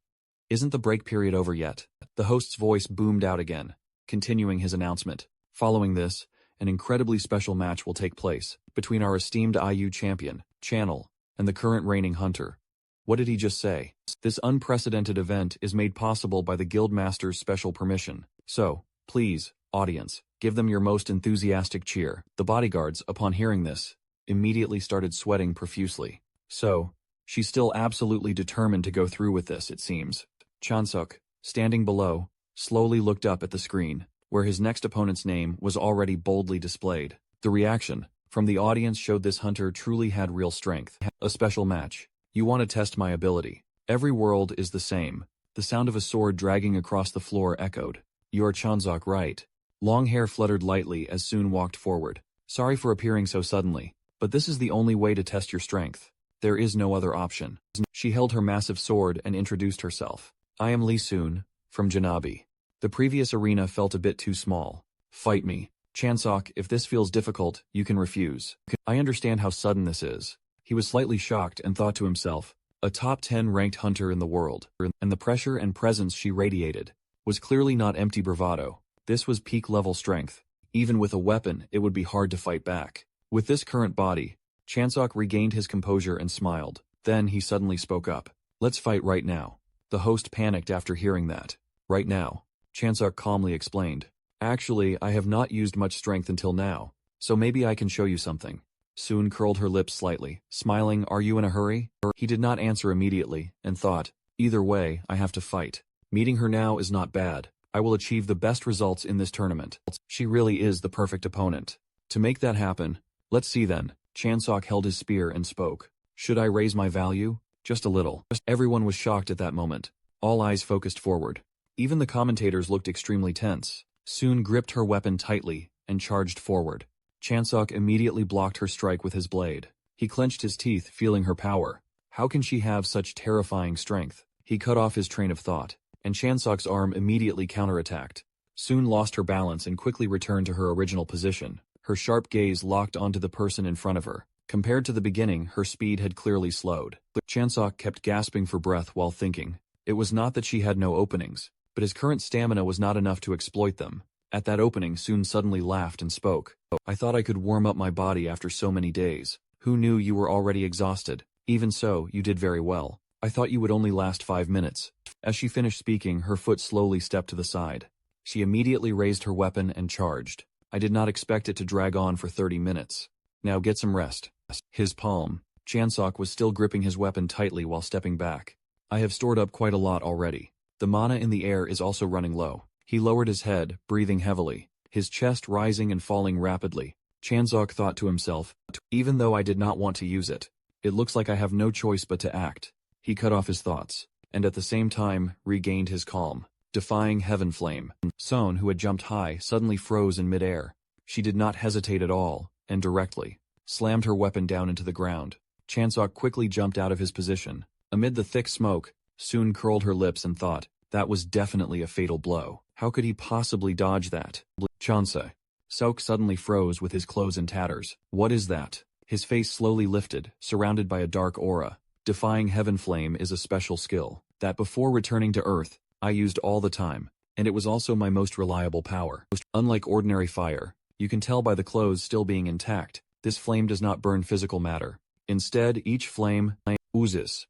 isn't the break period over yet? The host's voice boomed out again, continuing his announcement. Following this, an incredibly special match will take place between our esteemed IU champion, Channel, and the current reigning hunter. What did he just say? This unprecedented event is made possible by the Guildmaster's special permission. So, please, audience, give them your most enthusiastic cheer. The bodyguards, upon hearing this, immediately started sweating profusely. So, she's still absolutely determined to go through with this, it seems. Chanseok, standing below, slowly looked up at the screen, where his next opponent's name was already boldly displayed. The reaction from the audience showed this hunter truly had real strength. A special match. You want to test my ability. Every world is the same. The sound of a sword dragging across the floor echoed. You're Chanseok, right? Long hair fluttered lightly as Soon walked forward. Sorry for appearing so suddenly, but this is the only way to test your strength. There is no other option. She held her massive sword and introduced herself. I am Lee Soon, from Janabi. The previous arena felt a bit too small. Fight me. Chanseok, if this feels difficult, you can refuse. I understand how sudden this is. He was slightly shocked and thought to himself, a top 10 ranked hunter in the world, and the pressure and presence she radiated was clearly not empty bravado. This was peak level strength. Even with a weapon, it would be hard to fight back. With this current body, Chanseok regained his composure and smiled. Then he suddenly spoke up. Let's fight right now. The host panicked after hearing that. Right now, Chanseok calmly explained. Actually, I have not used much strength until now, so maybe I can show you something. Soon curled her lips slightly, smiling, are you in a hurry? He did not answer immediately, and thought, either way, I have to fight. Meeting her now is not bad. I will achieve the best results in this tournament. She really is the perfect opponent. To make that happen, let's see then. Chanseok held his spear and spoke. Should I raise my value? Just a little. Everyone was shocked at that moment. All eyes focused forward. Even the commentators looked extremely tense. Soon gripped her weapon tightly and charged forward. Chanseok immediately blocked her strike with his blade. He clenched his teeth, feeling her power. How can she have such terrifying strength? He cut off his train of thought, and Chanseok's arm immediately counterattacked. Soon lost her balance and quickly returned to her original position. Her sharp gaze locked onto the person in front of her. Compared to the beginning, her speed had clearly slowed. Chanseok kept gasping for breath while thinking. It was not that she had no openings, but his current stamina was not enough to exploit them. At that opening, Soon suddenly laughed and spoke. I thought I could warm up my body after so many days. Who knew you were already exhausted? Even so, you did very well. I thought you would only last 5 minutes. As she finished speaking, her foot slowly stepped to the side. She immediately raised her weapon and charged. I did not expect it to drag on for 30 minutes. Now get some rest. His palm. Chanseok was still gripping his weapon tightly while stepping back. I have stored up quite a lot already. The mana in the air is also running low. He lowered his head, breathing heavily, his chest rising and falling rapidly. Chanseok thought to himself, even though I did not want to use it, it looks like I have no choice but to act. He cut off his thoughts, and at the same time, regained his calm, defying heaven flame. Son, who had jumped high, suddenly froze in midair. She did not hesitate at all, and directly slammed her weapon down into the ground. Chansok quickly jumped out of his position. Amid the thick smoke, Soon curled her lips and thought, that was definitely a fatal blow. How could he possibly dodge that? Chansa. Sok suddenly froze with his clothes in tatters. What is that? His face slowly lifted, surrounded by a dark aura. Defying heaven flame is a special skill that before returning to Earth, I used all the time, and it was also my most reliable power. Unlike ordinary fire, you can tell by the clothes still being intact, this flame does not burn physical matter. Instead, each flame oozes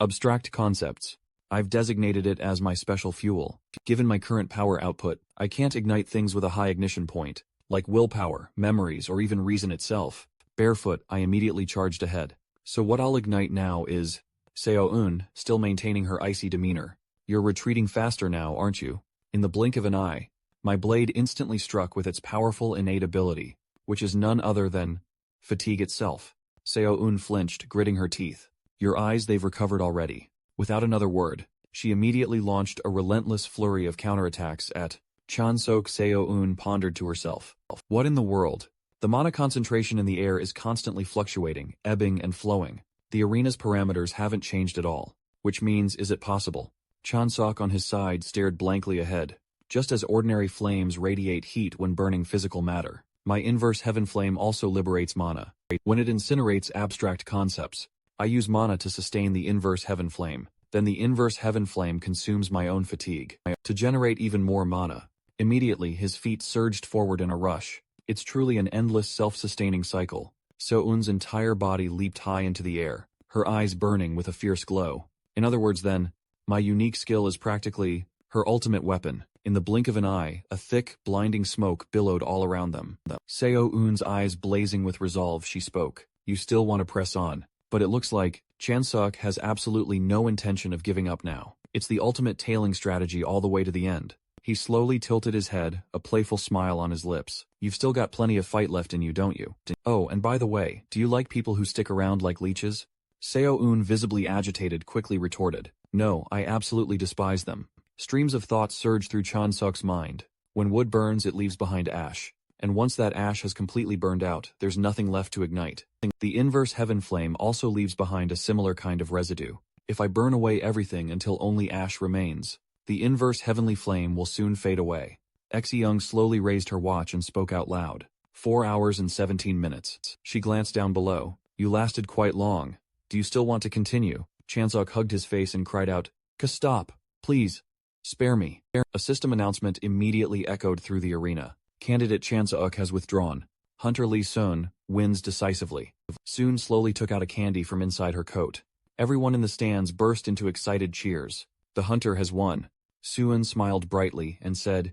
abstract concepts. I've designated it as my special fuel. Given my current power output, I can't ignite things with a high ignition point, like willpower, memories, or even reason itself. Barefoot, I immediately charged ahead. So what I'll ignite now is Seo-eun, still maintaining her icy demeanor. You're retreating faster now, aren't you? In the blink of an eye, my blade instantly struck with its powerful innate ability, which is none other than fatigue itself. Seo-eun flinched, gritting her teeth. Your eyes, they've recovered already. Without another word, she immediately launched a relentless flurry of counterattacks at Chansok. Seo-eun pondered to herself. What in the world? The mana concentration in the air is constantly fluctuating, ebbing and flowing. The arena's parameters haven't changed at all. Which means, is it possible? Chansok on his side stared blankly ahead. Just as ordinary flames radiate heat when burning physical matter, my inverse heaven flame also liberates mana. When it incinerates abstract concepts, I use mana to sustain the inverse heaven flame. Then the inverse heaven flame consumes my own fatigue. To generate even more mana, immediately his feet surged forward in a rush. It's truly an endless self-sustaining cycle. So-eun's entire body leaped high into the air, her eyes burning with a fierce glow. In other words then, my unique skill is practically her ultimate weapon. In the blink of an eye, a thick, blinding smoke billowed all around them. Seo-eun's eyes blazing with resolve, she spoke. You still want to press on, but it looks like Chansok has absolutely no intention of giving up now. It's the ultimate tailing strategy all the way to the end. He slowly tilted his head, a playful smile on his lips. You've still got plenty of fight left in you, don't you? Oh, and by the way, do you like people who stick around like leeches? Seo-eun, visibly agitated, quickly retorted. No, I absolutely despise them. Streams of thoughts surged through Chansok's mind. When wood burns, it leaves behind ash. And once that ash has completely burned out, there's nothing left to ignite. The inverse heaven flame also leaves behind a similar kind of residue. If I burn away everything until only ash remains, the inverse heavenly flame will soon fade away. Ex-Young slowly raised her watch and spoke out loud. 4 hours and 17 minutes. She glanced down below. You lasted quite long. Do you still want to continue? Chansok hugged his face and cried out, Stop, please. Spare me. A system announcement immediately echoed through the arena. Candidate Chansok has withdrawn. Hunter Lee Sun wins decisively. Soon slowly took out a candy from inside her coat. Everyone in the stands burst into excited cheers. The hunter has won. Suun smiled brightly and said,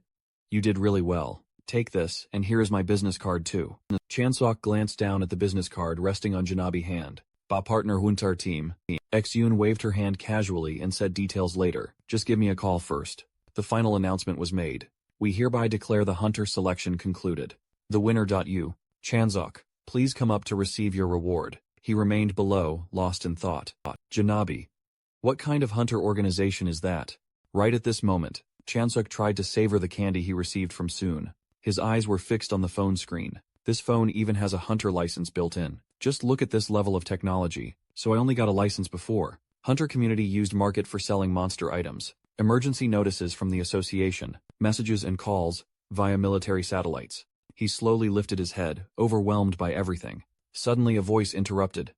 You did really well. Take this, and here is my business card too. Chansok glanced down at the business card resting on Janabi hand. Ba partner Huntar team. Ex-Yoon waved her hand casually and said details later. Just give me a call first. The final announcement was made. We hereby declare the hunter selection concluded. The winner. You, Chansok, please come up to receive your reward. He remained below, lost in thought. Janabi. What kind of hunter organization is that? Right at this moment, Chansok tried to savor the candy he received from Soon. His eyes were fixed on the phone screen. This phone even has a hunter license built in. Just look at this level of technology. So I only got a license before. Hunter community used market for selling monster items. Emergency notices from the association. Messages and calls via military satellites. He slowly lifted his head, overwhelmed by everything. Suddenly a voice interrupted.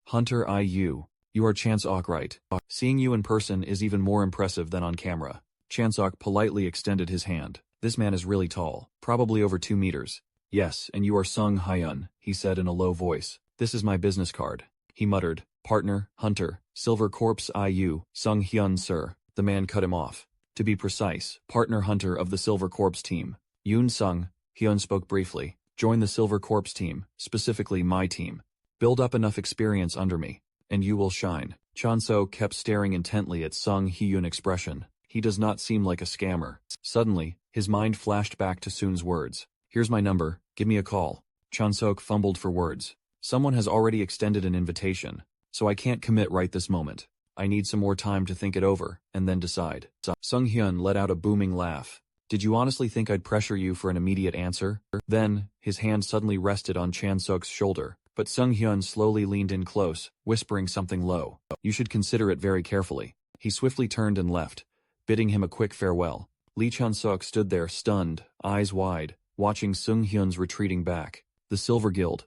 Hunter IU. You are Chansok, right? Seeing you in person is even more impressive than on camera. Chansok politely extended his hand. This man is really tall, probably over 2 meters. Yes, and you are Sung Hyun, he said in a low voice. This is my business card. He muttered. Partner, Hunter, Silver Corps IU, Sung Hyun sir. The man cut him off. To be precise, partner Hunter of the Silver Corps team. Yoon Sung, Hyun spoke briefly. Join the Silver Corps team, specifically my team. Build up enough experience under me, and you will shine. Chanso kept staring intently at Sung Hyun expression. He does not seem like a scammer. Suddenly, his mind flashed back to Soon's words. Here's my number, give me a call. Chansok fumbled for words. Someone has already extended an invitation, so I can't commit right this moment. I need some more time to think it over, and then decide. Sung Hyun let out a booming laugh. Did you honestly think I'd pressure you for an immediate answer? Then, his hand suddenly rested on Chan Suk's shoulder, but Sung Hyun slowly leaned in close, whispering something low. You should consider it very carefully. He swiftly turned and left, bidding him a quick farewell. Lee Chan-suk stood there stunned, eyes wide, watching Sung Hyun's retreating back. The Silver Guild.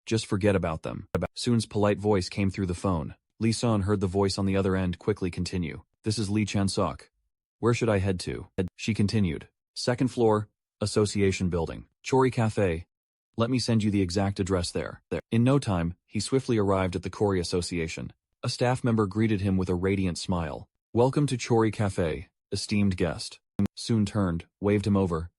Just forget about them. Soon's polite voice came through the phone. Lee Sun heard the voice on the other end quickly continue. This is Lee Chan-suk. Where should I head to? She continued. Second floor, Association Building. Chori Cafe. Let me send you the exact address there. In no time, he swiftly arrived at the Chori Association. A staff member greeted him with a radiant smile. Welcome to Chori Cafe, esteemed guest. Soon turned, waved him over.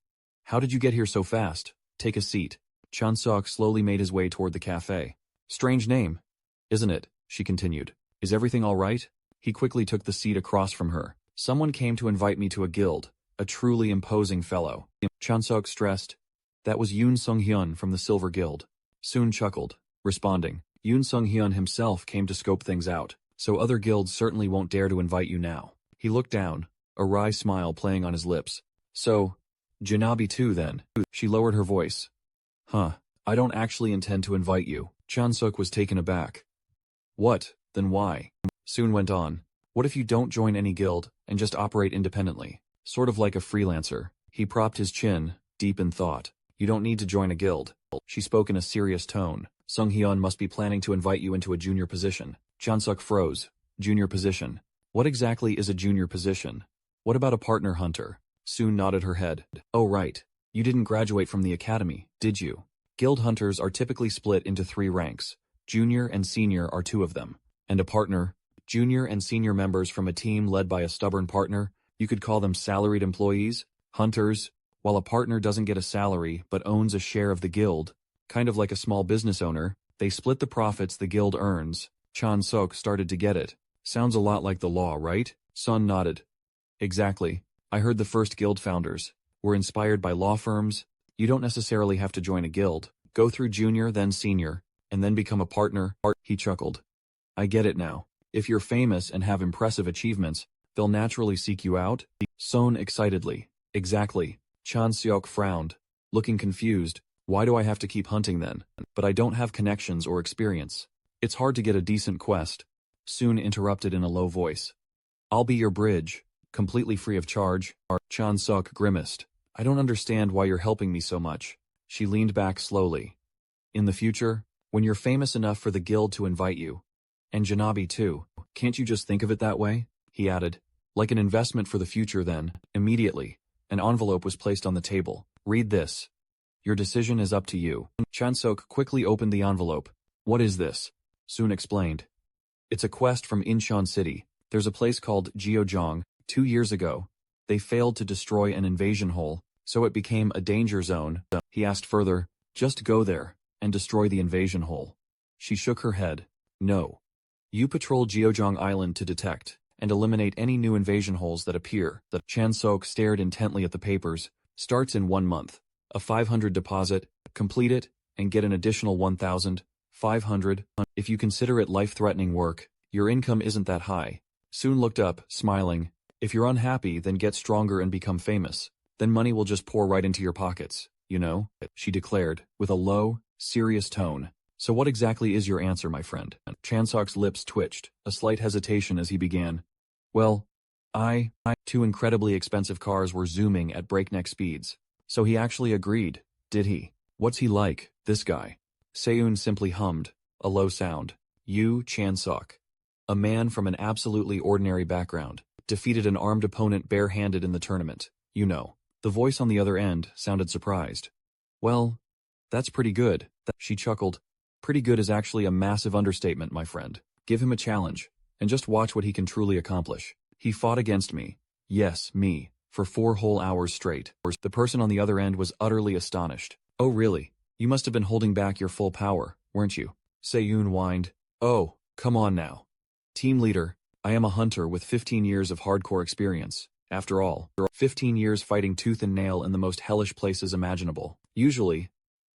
How did you get here so fast? Take a seat. Chan-suk slowly made his way toward the cafe. Strange name, isn't it? She continued. Is everything all right? He quickly took the seat across from her. Someone came to invite me to a guild, a truly imposing fellow. Chan-suk stressed. That was Yoon Sung-hyun from the Silver Guild. Soon chuckled, responding. Yoon Sung-hyun himself came to scope things out, so other guilds certainly won't dare to invite you now. He looked down, a wry smile playing on his lips. So, Janabi too then. She lowered her voice. Huh, I don't actually intend to invite you. Chan-suk was taken aback. What, then why? Soon went on. What if you don't join any guild, and just operate independently? Sort of like a freelancer. He propped his chin, deep in thought. You don't need to join a guild. She spoke in a serious tone. Sung Hyun must be planning to invite you into a junior position. Chan-suk froze. Junior position. What exactly is a junior position? What about a partner hunter? Soon nodded her head. Oh right. You didn't graduate from the academy, did you? Guild hunters are typically split into 3 ranks. Junior and senior are 2 of them. And a partner, junior and senior members from a team led by a stubborn partner, you could call them salaried employees, hunters, while a partner doesn't get a salary but owns a share of the guild, kind of like a small business owner, they split the profits the guild earns. Chan-suk started to get it. Sounds a lot like the law, right? Sun nodded. Exactly. I heard the first guild founders were inspired by law firms. You don't necessarily have to join a guild. Go through junior, then senior, and then become a partner. He chuckled. I get it now. If you're famous and have impressive achievements, they'll naturally seek you out. Son excitedly. Exactly. Chan-suk frowned, looking confused. Why do I have to keep hunting then? But I don't have connections or experience. It's hard to get a decent quest. Soon interrupted in a low voice. I'll be your bridge, completely free of charge. Chan-suk grimaced. I don't understand why you're helping me so much. She leaned back slowly. In the future, when you're famous enough for the guild to invite you, and Janabi too, can't you just think of it that way? He added. Like an investment for the future then. Immediately, an envelope was placed on the table. Read this. Your decision is up to you. Chan-suk quickly opened the envelope. What is this? Soon explained. It's a quest from Incheon City. There's a place called Jeojong. 2 years ago, they failed to destroy an invasion hole, so it became a danger zone. He asked further, just go there, and destroy the invasion hole. She shook her head. No. You patrol Jeojong Island to detect and eliminate any new invasion holes that appear. Chan-suk stared intently at the papers. Starts in 1 month. A 500 deposit, complete it, and get an additional 1,500. If you consider it life-threatening work, your income isn't that high. Soon looked up, smiling. If you're unhappy, then get stronger and become famous. Then money will just pour right into your pockets, you know? She declared, with a low, serious tone. So what exactly is your answer, my friend? Chan-suk's lips twitched, a slight hesitation as he began. Well, 2 incredibly expensive cars were zooming at breakneck speeds. So he actually agreed, did he? What's he like, this guy? Seun simply hummed, a low sound. You, Chan-suk. A man from an absolutely ordinary background, defeated an armed opponent bare-handed in the tournament. You know. The voice on the other end sounded surprised. Well, that's pretty good. She chuckled. Pretty good is actually a massive understatement, my friend. Give him a challenge, and just watch what he can truly accomplish. He fought against me. Yes, me. For 4 whole hours straight. The person on the other end was utterly astonished. Oh really? You must have been holding back your full power, weren't you? Seun whined. Oh, come on now. Team leader, I am a hunter with 15 years of hardcore experience. After all, 15 years fighting tooth and nail in the most hellish places imaginable. Usually,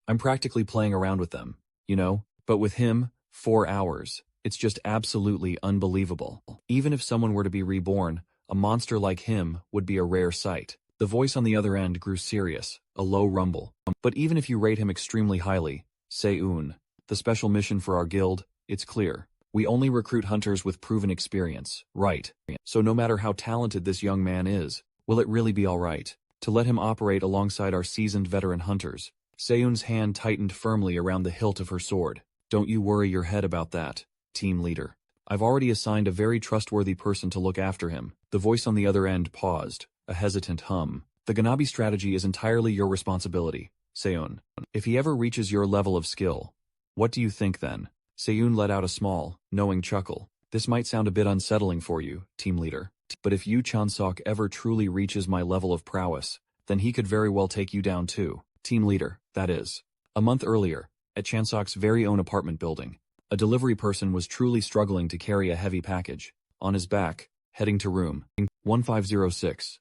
I'm practically playing around with them, you know? But with him, 4 hours. It's just absolutely unbelievable. Even if someone were to be reborn, a monster like him would be a rare sight. The voice on the other end grew serious, a low rumble. But even if you rate him extremely highly, Seun, the special mission for our guild, it's clear. We only recruit hunters with proven experience, right? So no matter how talented this young man is, will it really be alright to let him operate alongside our seasoned veteran hunters? Seun's hand tightened firmly around the hilt of her sword. Don't you worry your head about that, team leader. I've already assigned a very trustworthy person to look after him. The voice on the other end paused, a hesitant hum. The Ganabi strategy is entirely your responsibility, Seun. If he ever reaches your level of skill, what do you think then? Seun let out a small, knowing chuckle. This might sound a bit unsettling for you, team leader. But if Yu Chansok ever truly reaches my level of prowess, then he could very well take you down too. Team leader, that is. A month earlier, at Chansok's very own apartment building, a delivery person was truly struggling to carry a heavy package. On his back, heading to room 1506.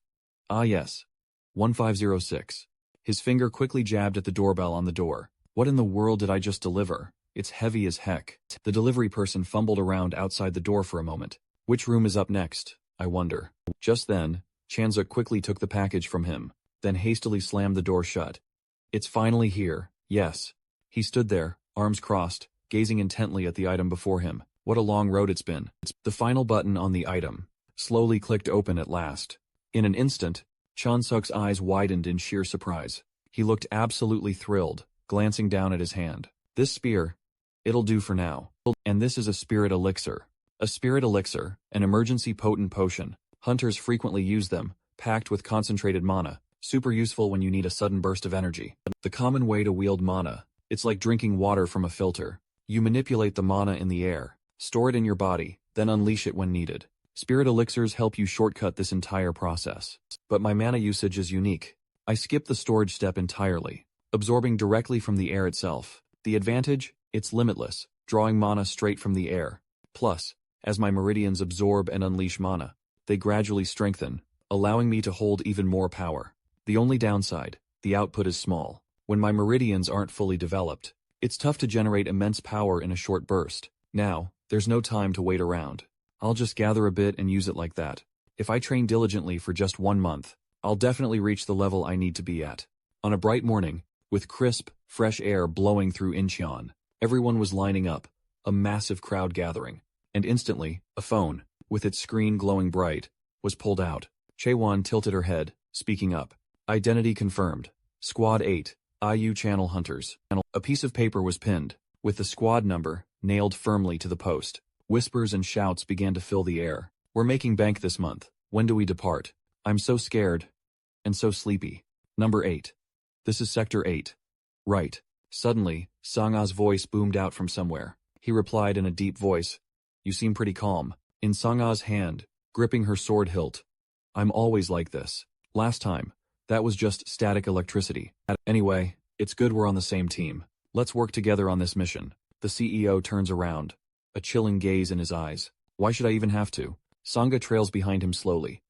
Ah yes, 1506. His finger quickly jabbed at the doorbell on the door. What in the world did I just deliver? It's heavy as heck. The delivery person fumbled around outside the door for a moment. Which room is up next, I wonder? Just then, Chansok quickly took the package from him, then hastily slammed the door shut. It's finally here, yes. He stood there, arms crossed, gazing intently at the item before him. What a long road it's been. The final button on the item slowly clicked open at last. In an instant, Chansok's eyes widened in sheer surprise. He looked absolutely thrilled, glancing down at his hand. This spear, it'll do for now. And this is a spirit elixir. A spirit elixir, an emergency potent potion. Hunters frequently use them, packed with concentrated mana. Super useful when you need a sudden burst of energy. The common way to wield mana, it's like drinking water from a filter. You manipulate the mana in the air, store it in your body, then unleash it when needed. Spirit elixirs help you shortcut this entire process. But my mana usage is unique. I skip the storage step entirely, absorbing directly from the air itself. The advantage? It's limitless, drawing mana straight from the air. Plus, as my meridians absorb and unleash mana, they gradually strengthen, allowing me to hold even more power. The only downside, the output is small. When my meridians aren't fully developed, it's tough to generate immense power in a short burst. Now, there's no time to wait around. I'll just gather a bit and use it like that. If I train diligently for just 1 month, I'll definitely reach the level I need to be at. On a bright morning, with crisp, fresh air blowing through Incheon, everyone was lining up, a massive crowd gathering. And instantly, a phone, with its screen glowing bright, was pulled out. Chaewon tilted her head, speaking up. Identity confirmed. Squad 8, IU Channel Hunters. A piece of paper was pinned, with the squad number nailed firmly to the post. Whispers and shouts began to fill the air. We're making bank this month. When do we depart? I'm so scared. And so sleepy. Number 8. This is Sector 8. Right. Suddenly, Sanga's voice boomed out from somewhere. He replied in a deep voice. You seem pretty calm. In Sanga's hand, gripping her sword hilt. I'm always like this. Last time, that was just static electricity. Anyway, it's good we're on the same team. Let's work together on this mission. The CEO turns around, a chilling gaze in his eyes. Why should I even have to? Sangha trails behind him slowly.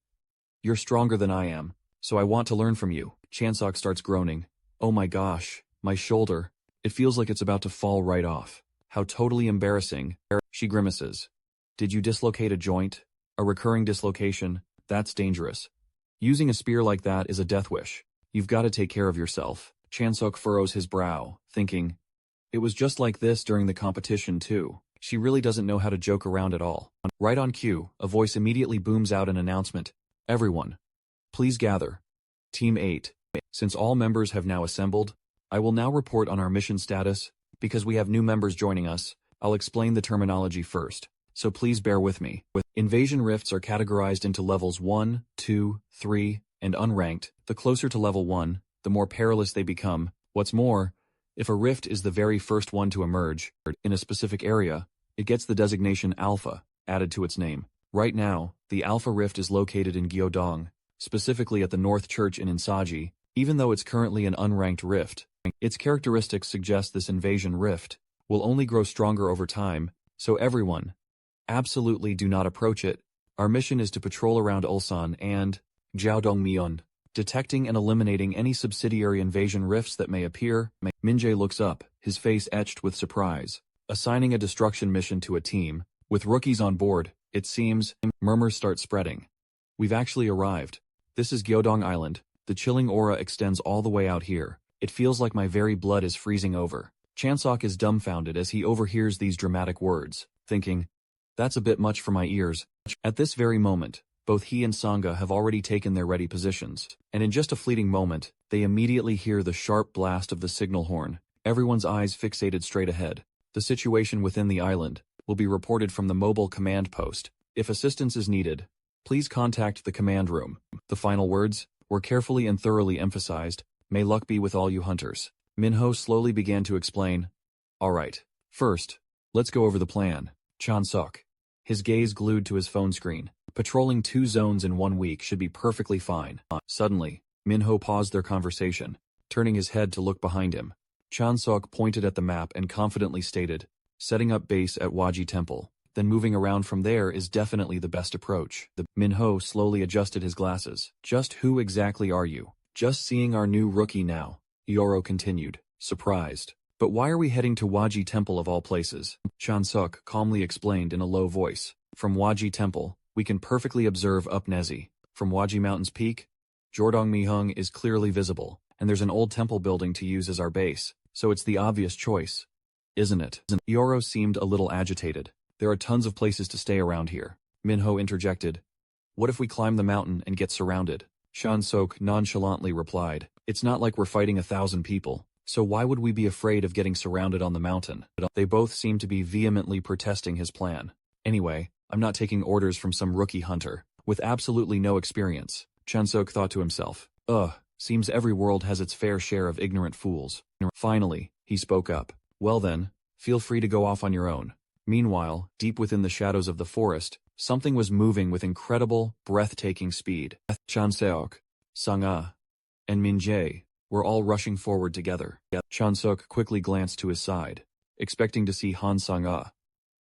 You're stronger than I am, so I want to learn from you. Chansok starts groaning. Oh my gosh, my shoulder. It feels like it's about to fall right off. How totally embarrassing. She grimaces. Did you dislocate a joint? A recurring dislocation? That's dangerous. Using a spear like that is a death wish. You've got to take care of yourself. Chansok furrows his brow, thinking, it was just like this during the competition too. She really doesn't know how to joke around at all. Right on cue, a voice immediately booms out an announcement. Everyone, please gather. Team 8. Since all members have now assembled, I will now report on our mission status. Because we have new members joining us, I'll explain the terminology first, so please bear with me. Invasion rifts are categorized into levels 1, 2, 3, and unranked. The closer to level 1, the more perilous they become. What's more, if a rift is the very first one to emerge in a specific area, it gets the designation Alpha added to its name. Right now, the Alpha Rift is located in Gyeodong, specifically at the North Church in Insaji, even though it's currently an unranked rift. Its characteristics suggest this invasion rift will only grow stronger over time, so everyone, absolutely do not approach it. Our mission is to patrol around Ulsan and Jiaodongmyeon, detecting and eliminating any subsidiary invasion rifts that may appear. Minjae looks up, his face etched with surprise. Assigning a destruction mission to a team, with rookies on board, it seems, murmurs start spreading. We've actually arrived. This is Gyeodong Island. The chilling aura extends all the way out here. It feels like my very blood is freezing over. Chansok is dumbfounded as he overhears these dramatic words, thinking, that's a bit much for my ears. At this very moment, both he and Sangha have already taken their ready positions, and in just a fleeting moment, they immediately hear the sharp blast of the signal horn, everyone's eyes fixated straight ahead. The situation within the island will be reported from the mobile command post. If assistance is needed, please contact the command room. The final words were carefully and thoroughly emphasized. May luck be with all you hunters. Minho slowly began to explain. All right. First, let's go over the plan. Chansok, his gaze glued to his phone screen. Patrolling 2 zones in 1 week should be perfectly fine. Suddenly, Minho paused their conversation, turning his head to look behind him. Chansok pointed at the map and confidently stated, setting up base at Waji Temple, then moving around from there is definitely the best approach. Minho slowly adjusted his glasses. Just who exactly are you? Just seeing our new rookie now, Yoro continued, surprised. But why are we heading to Waji Temple of all places? Chansok calmly explained in a low voice. From Waji Temple, we can perfectly observe Upnezi. From Waji Mountain's peak, Jordong Mihung is clearly visible, and there's an old temple building to use as our base, so it's the obvious choice, isn't it? Yoro seemed a little agitated. There are tons of places to stay around here. Minho interjected. What if we climb the mountain and get surrounded? Chansok nonchalantly replied. It's not like we're fighting 1,000 people, so why would we be afraid of getting surrounded on the mountain? They both seemed to be vehemently protesting his plan. Anyway, I'm not taking orders from some rookie hunter, with absolutely no experience. Chansok thought to himself. Seems every world has its fair share of ignorant fools. Finally, he spoke up. Well then, feel free to go off on your own. Meanwhile, deep within the shadows of the forest, something was moving with incredible, breathtaking speed. Chanseok, Sangha, and Minjae were all rushing forward together. Chansok quickly glanced to his side, expecting to see Han Sangha.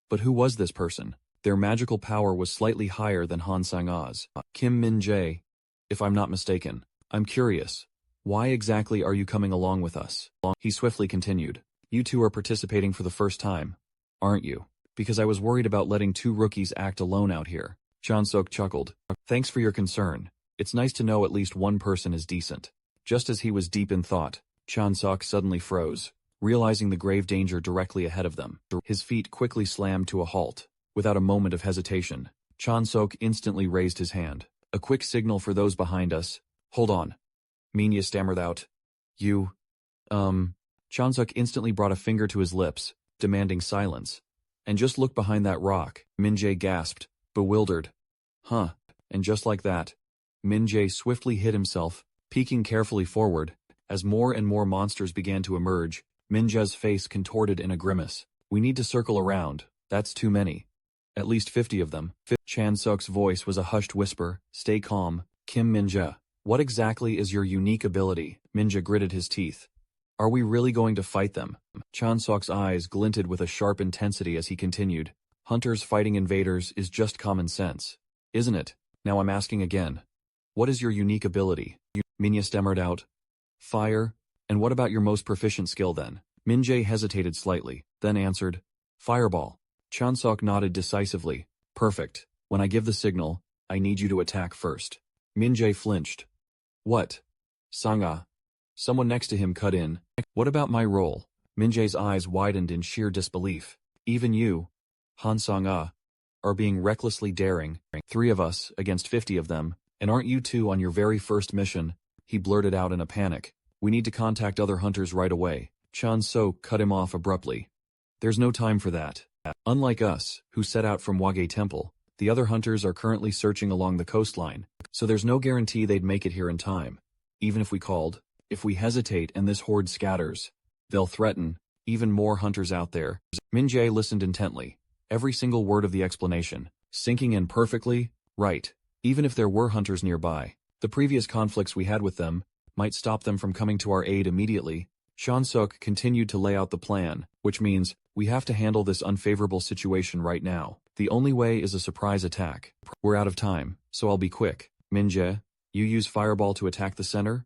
But who was this person? Their magical power was slightly higher than Han Sangha's. Kim Minjae, if I'm not mistaken. I'm curious. Why exactly are you coming along with us? He swiftly continued. You two are participating for the first time, aren't you? Because I was worried about letting 2 rookies act alone out here. Chansok chuckled. Thanks for your concern. It's nice to know at least one person is decent. Just as he was deep in thought, Chansok suddenly froze, realizing the grave danger directly ahead of them. His feet quickly slammed to a halt. Without a moment of hesitation, Chansok instantly raised his hand. A quick signal for those behind us. Hold on. Minya stammered out. You, Chansok instantly brought a finger to his lips, demanding silence. And just look behind that rock. Minjae gasped, bewildered. Huh. And just like that, Minjae swiftly hid himself, peeking carefully forward. As more and more monsters began to emerge, Minjae's face contorted in a grimace. We need to circle around. That's too many. At least 50 of them. Chansok's voice was a hushed whisper. Stay calm, Kim Minjae. What exactly is your unique ability? Minjae gritted his teeth. Are we really going to fight them? Chansok's eyes glinted with a sharp intensity as he continued. Hunters fighting invaders is just common sense, isn't it? Now I'm asking again. What is your unique ability? Minya stammered out. Fire. And what about your most proficient skill then? Minjae hesitated slightly, then answered. Fireball. Chansok nodded decisively. Perfect. When I give the signal, I need you to attack first. Minjae flinched. What? Sangha. Someone next to him cut in. What about my role? Minjae's eyes widened in sheer disbelief. Even you, Han Sangha, are being recklessly daring. 3 of us against 50 of them, and aren't you 2 on your very first mission? He blurted out in a panic. We need to contact other hunters right away. Chansok cut him off abruptly. There's no time for that. Unlike us, who set out from Wage Temple, the other hunters are currently searching along the coastline, so there's no guarantee they'd make it here in time. Even if we called, if we hesitate and this horde scatters, they'll threaten even more hunters out there. Minjae listened intently, every single word of the explanation, sinking in perfectly. Right. Even if there were hunters nearby, the previous conflicts we had with them might stop them from coming to our aid immediately. Chansok continued to lay out the plan, which means we have to handle this unfavorable situation right now. The only way is a surprise attack. We're out of time, so I'll be quick. Minjae, you use Fireball to attack the center.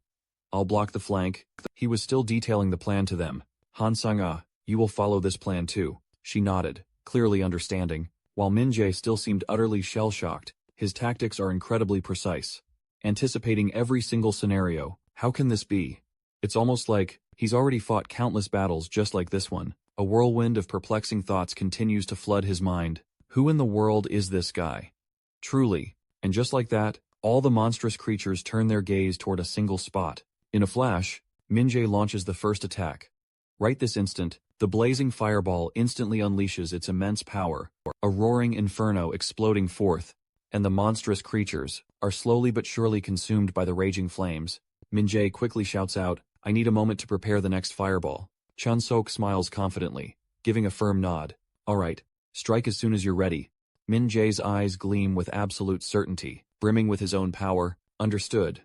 I'll block the flank. He was still detailing the plan to them. Han Sangha, you will follow this plan too. She nodded, clearly understanding, while Min-jae still seemed utterly shell-shocked. His tactics are incredibly precise, anticipating every single scenario. How can this be? It's almost like he's already fought countless battles just like this one. A whirlwind of perplexing thoughts continues to flood his mind. Who in the world is this guy? Truly. And just like that, all the monstrous creatures turn their gaze toward a single spot. In a flash, Min-jae launches the first attack. Right this instant, the blazing fireball instantly unleashes its immense power, a roaring inferno exploding forth, and the monstrous creatures are slowly but surely consumed by the raging flames. Min-jae quickly shouts out, "I need a moment to prepare the next fireball." Chan-sok smiles confidently, giving a firm nod. "All right, strike as soon as you're ready." Min-jae's eyes gleam with absolute certainty, brimming with his own power. Understood.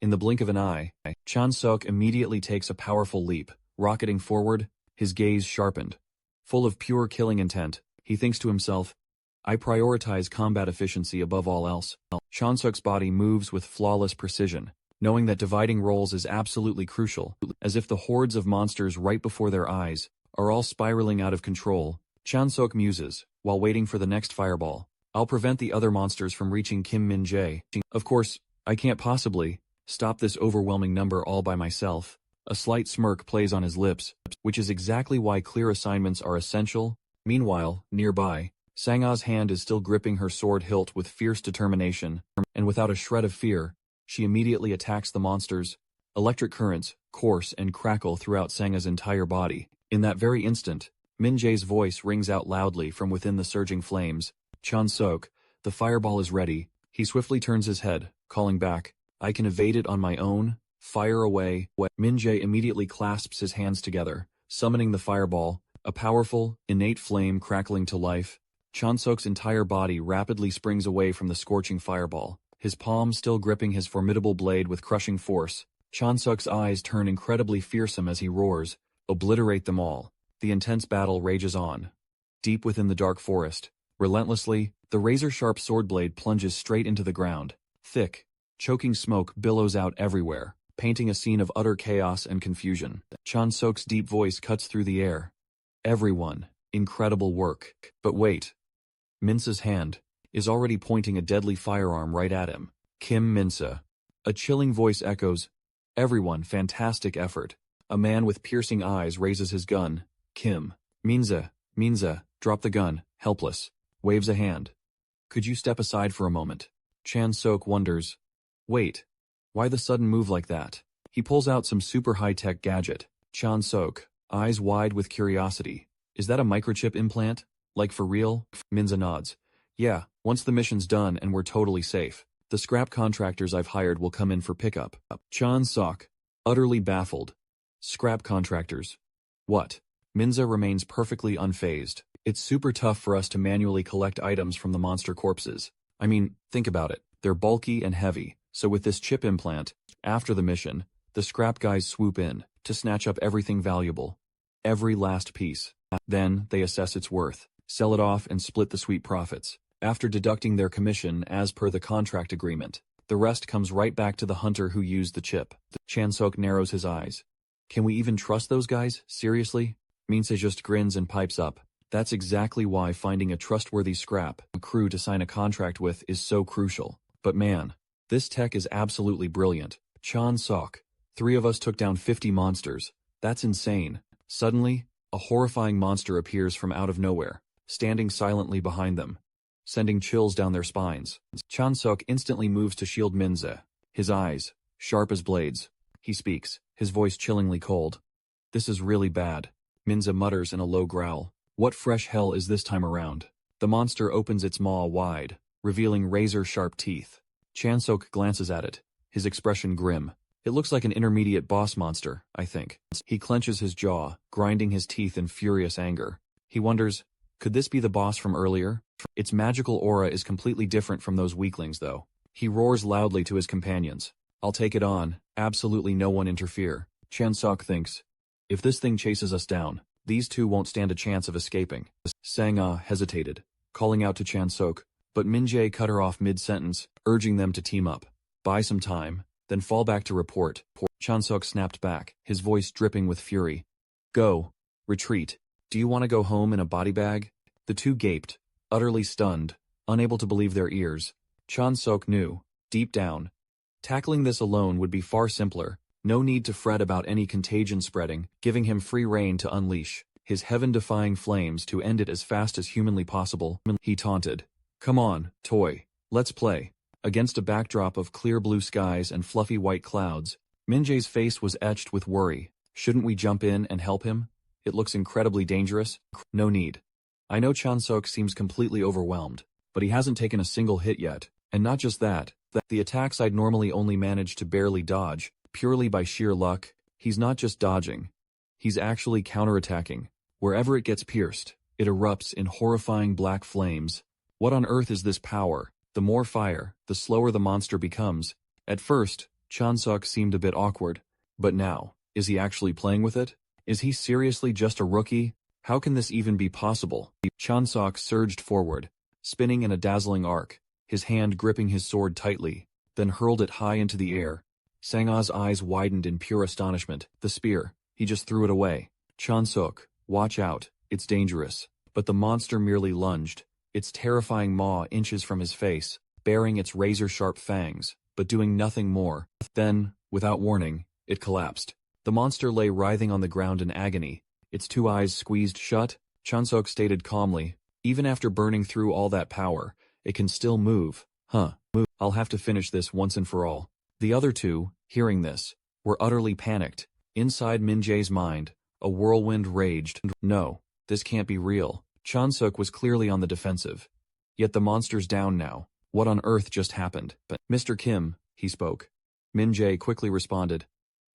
In the blink of an eye, Chan-sok immediately takes a powerful leap, rocketing forward, his gaze sharpened. Full of pure killing intent, he thinks to himself, "I prioritize combat efficiency above all else." Chan-sok's body moves with flawless precision, knowing that dividing roles is absolutely crucial. As if the hordes of monsters right before their eyes are all spiraling out of control, Chan-sok muses, while waiting for the next fireball. "I'll prevent the other monsters from reaching Kim Min-jae. Of course, I can't possibly stop this overwhelming number all by myself." A slight smirk plays on his lips, which is exactly why clear assignments are essential. Meanwhile, nearby, Sang-a's hand is still gripping her sword hilt with fierce determination, and without a shred of fear, she immediately attacks the monsters. Electric currents course and crackle throughout Sang-a's entire body. In that very instant, Min-jae's voice rings out loudly from within the surging flames. "Chan-sok, the fireball is ready." He swiftly turns his head, calling back, "I can evade it on my own. Fire away." Min-jae immediately clasps his hands together, summoning the fireball, a powerful, innate flame crackling to life. Chan-sok's entire body rapidly springs away from the scorching fireball, his palm still gripping his formidable blade with crushing force. Chan-sok's eyes turn incredibly fearsome as he roars, "Obliterate them all." The intense battle rages on. Deep within the dark forest, relentlessly, the razor-sharp sword blade plunges straight into the ground. Thick, choking smoke billows out everywhere, painting a scene of utter chaos and confusion. Chan-sok's deep voice cuts through the air. "Everyone, incredible work." But wait. Minsa's hand is already pointing a deadly firearm right at him. "Kim Minsa." A chilling voice echoes, "Everyone, fantastic effort." A man with piercing eyes raises his gun. Kim. Minsa, drop the gun, helpless. Waves a hand. "Could you step aside for a moment?" Chan-sok wonders. Wait. Why the sudden move like that? He pulls out some super high-tech gadget. Chan-sok, eyes wide with curiosity. "Is that a microchip implant? Like for real?" Minza nods. "Yeah, once the mission's done and we're totally safe, the scrap contractors I've hired will come in for pickup." Chan-sok, utterly baffled. "Scrap contractors? What?" Minza remains perfectly unfazed. "It's super tough for us to manually collect items from the monster corpses. I mean, think about it. They're bulky and heavy, so with this chip implant, after the mission, the scrap guys swoop in to snatch up everything valuable. Every last piece. Then, they assess its worth, sell it off and split the sweet profits. After deducting their commission as per the contract agreement, the rest comes right back to the hunter who used the chip." Chan-sok narrows his eyes. "Can we even trust those guys? Seriously?" Minsa just grins and pipes up. "That's exactly why finding a trustworthy scrap crew to sign a contract with is so crucial. But man, this tech is absolutely brilliant. Chan-sok, 3 of us took down 50 monsters. That's insane." Suddenly, a horrifying monster appears from out of nowhere, standing silently behind them, sending chills down their spines. Chan-sok instantly moves to shield Minza, his eyes sharp as blades. He speaks, his voice chillingly cold. "This is really bad." Minza mutters in a low growl. "What fresh hell is this time around?" The monster opens its maw wide, revealing razor-sharp teeth. Chan-sok glances at it, his expression grim. "It looks like an intermediate boss monster, I think." He clenches his jaw, grinding his teeth in furious anger. He wonders, could this be the boss from earlier? Its magical aura is completely different from those weaklings, though. He roars loudly to his companions. "I'll take it on, absolutely no one interfere." Chan-sok thinks, if this thing chases us down, these two won't stand a chance of escaping. Sang-a hesitated, calling out to Chan-sok, but Min-jae cut her off mid-sentence, urging them to team up. "Buy some time, then fall back to report." Chan-sok snapped back, his voice dripping with fury. "Go. Retreat. Do you want to go home in a body bag? The two gaped, utterly stunned, unable to believe their ears. Chan Sok knew, deep down, tackling this alone would be far simpler, no need to fret about any contagion spreading, giving him free rein to unleash his heaven-defying flames to end it as fast as humanly possible. He taunted. Come on, toy, let's play. Against a backdrop of clear blue skies and fluffy white clouds, Minjae's face was etched with worry. Shouldn't we jump in and help him? It looks incredibly dangerous. No need. I know Chan Sok seems completely overwhelmed, but he hasn't taken a single hit yet. And not just that, the attacks I'd normally only manage to barely dodge, purely by sheer luck, he's not just dodging. He's actually counterattacking. Wherever it gets pierced, it erupts in horrifying black flames. What on earth is this power? The more fire, the slower the monster becomes. At first, Chan Sok seemed a bit awkward. But now, is he actually playing with it? Is he seriously just a rookie? How can this even be possible? Chan Sok surged forward, spinning in a dazzling arc, his hand gripping his sword tightly, then hurled it high into the air. Sang-A's eyes widened in pure astonishment. The spear, he just threw it away. Chan Sok, watch out, it's dangerous. But the monster merely lunged, its terrifying maw inches from his face, baring its razor-sharp fangs, but doing nothing more. Then, without warning, it collapsed. The monster lay writhing on the ground in agony, its two eyes squeezed shut. Chan Sok stated calmly, even after burning through all that power, it can still move. I'll have to finish this once and for all. The other two, hearing this, were utterly panicked. Inside Minjae's mind, a whirlwind raged. No, this can't be real. Chan Sok was clearly on the defensive. Yet the monster's down now. What on earth just happened? But Mr. Kim, he spoke. Minjae quickly responded.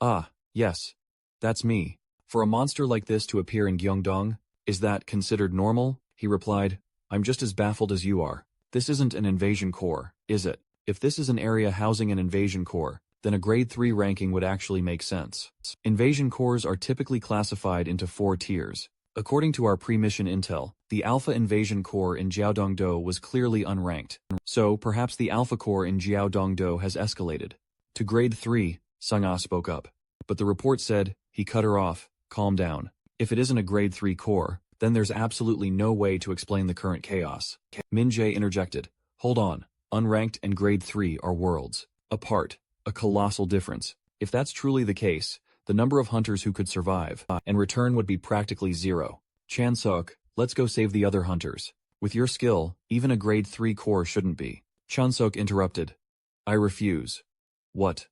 Ah, yes. That's me. For a monster like this to appear in Gyeongdong, is that considered normal? He replied. I'm just as baffled as you are. This isn't an invasion corps, is it? If this is an area housing an invasion corps, then a grade 3 ranking would actually make sense. Invasion corps are typically classified into 4 tiers. According to our pre-mission intel, the Alpha Invasion Corps in Jiaodongdo was clearly unranked. So, perhaps the Alpha Corps in Jiaodongdo has escalated to grade 3, Sang-A spoke up. But the report said, he cut her off, calm down. If it isn't a grade 3 corps, then there's absolutely no way to explain the current chaos. Minjae interjected, hold on, unranked and grade 3 are worlds apart, a colossal difference. If that's truly the case, the number of hunters who could survive and return would be practically zero. Chan Sok, let's go save the other hunters. With your skill, even a grade 3 corps shouldn't be. Chan Sok interrupted. I refuse. What?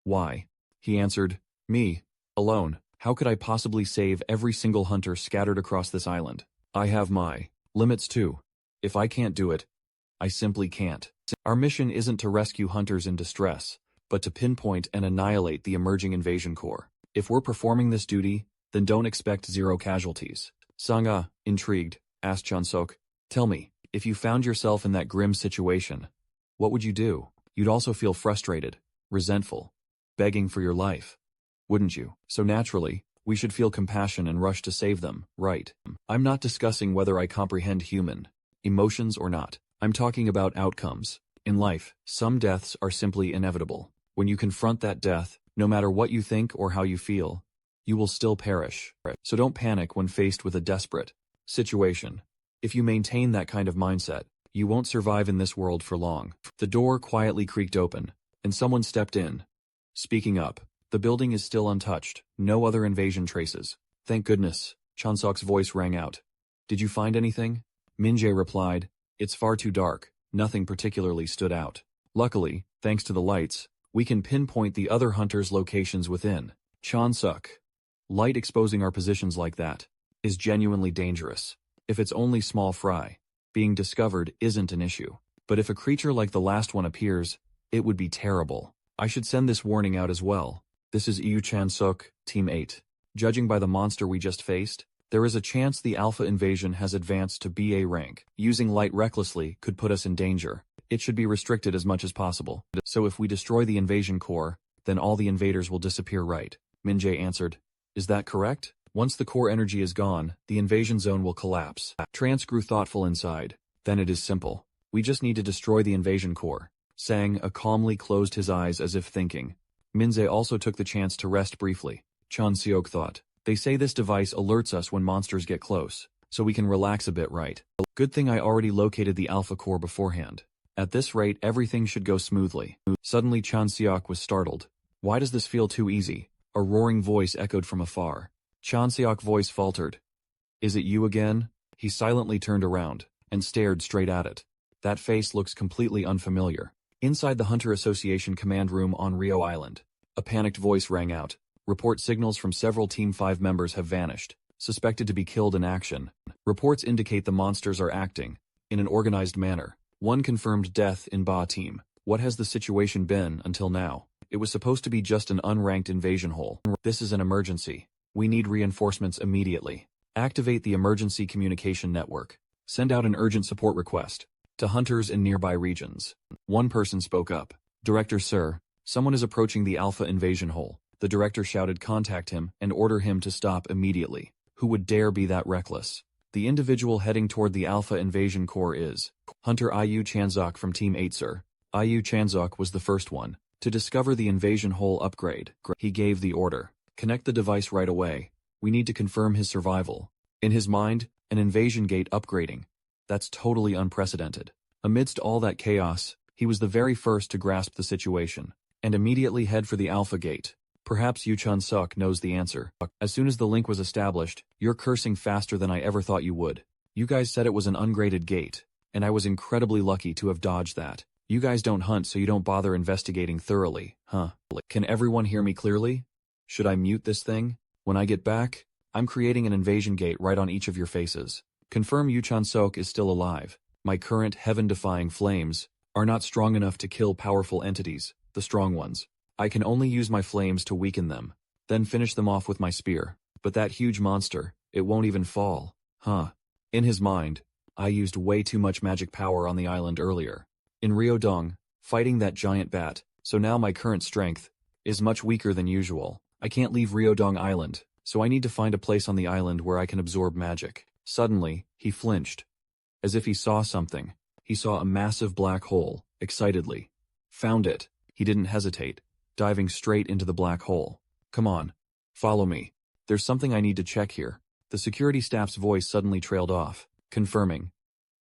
Why? He answered, me, alone. How could I possibly save every single hunter scattered across this island? I have my limits too. If I can't do it, I simply can't. Our mission isn't to rescue hunters in distress, but to pinpoint and annihilate the emerging invasion corps. If we're performing this duty, then don't expect 0 casualties. Sang-A, intrigued, asked Chan Sok, tell me, if you found yourself in that grim situation, what would you do? You'd also feel frustrated, resentful, begging for your life, wouldn't you? So naturally, we should feel compassion and rush to save them, right? I'm not discussing whether I comprehend human emotions or not. I'm talking about outcomes. In life, some deaths are simply inevitable. When you confront that death, no matter what you think or how you feel, you will still perish. So don't panic when faced with a desperate situation. If you maintain that kind of mindset, you won't survive in this world for long. The door quietly creaked open, and someone stepped in. Speaking up, the building is still untouched, no other invasion traces. Thank goodness, Chan Sok's voice rang out. Did you find anything? Minjae replied, it's far too dark, nothing particularly stood out. Luckily, thanks to the lights, we can pinpoint the other hunters' locations within. Chan Sok. Light exposing our positions like that is genuinely dangerous. If it's only small fry, being discovered isn't an issue. But if a creature like the last one appears, it would be terrible. I should send this warning out as well. This is Yu Chan Sok, Team 8. Judging by the monster we just faced, there is a chance the Alpha Invasion has advanced to BA rank. Using light recklessly could put us in danger. It should be restricted as much as possible. So if we destroy the invasion core, then all the invaders will disappear, right? Minjae answered. Is that correct? Once the core energy is gone, the invasion zone will collapse. Trance grew thoughtful inside. Then it is simple. We just need to destroy the invasion core. Sang-A calmly closed his eyes as if thinking. Minjae also took the chance to rest briefly. Chan Seok thought. They say this device alerts us when monsters get close, so we can relax a bit, right? Good thing I already located the alpha core beforehand. At this rate, everything should go smoothly. Suddenly Chan Seok was startled. Why does this feel too easy? A roaring voice echoed from afar. Chan Seok's voice faltered. Is it you again? He silently turned around and stared straight at it. That face looks completely unfamiliar. Inside the Hunter Association command room on Rio Island, a panicked voice rang out. Report signals from several Team 5 members have vanished, suspected to be killed in action. Reports indicate the monsters are acting in an organized manner. One confirmed death in Ba team. What has the situation been until now? It was supposed to be just an unranked invasion hole. This is an emergency. We need reinforcements immediately. Activate the emergency communication network. Send out an urgent support request to hunters in nearby regions. One person spoke up. Director sir, someone is approaching the Alpha invasion hole. The director shouted contact him and order him to stop immediately. Who would dare be that reckless? The individual heading toward the Alpha invasion core is Hunter Iu Chanzok from Team 8 sir. Iu Chanzok was the first one to discover the invasion hole upgrade. He gave the order. Connect the device right away. We need to confirm his survival. In his mind, an invasion gate upgrading. That's totally unprecedented. Amidst all that chaos, he was the very first to grasp the situation and immediately head for the Alpha gate. Perhaps Yu Chun-suk knows the answer. As soon as the link was established, you're cursing faster than I ever thought you would. You guys said it was an ungraded gate, and I was incredibly lucky to have dodged that. You guys don't hunt so you don't bother investigating thoroughly, huh? Can everyone hear me clearly? Should I mute this thing? When I get back, I'm creating an invasion gate right on each of your faces. Confirm Yu Chun-suk is still alive. My current heaven-defying flames are not strong enough to kill powerful entities, the strong ones. I can only use my flames to weaken them, then finish them off with my spear. But that huge monster, it won't even fall. Huh. In his mind, I used way too much magic power on the island earlier. In Ryodong, fighting that giant bat, so now my current strength is much weaker than usual. I can't leave Ryodong Island, so I need to find a place on the island where I can absorb magic. Suddenly, he flinched. As if he saw something. He saw a massive black hole, excitedly. Found it. He didn't hesitate, diving straight into the black hole. Come on. Follow me. There's something I need to check here. The security staff's voice suddenly trailed off, confirming.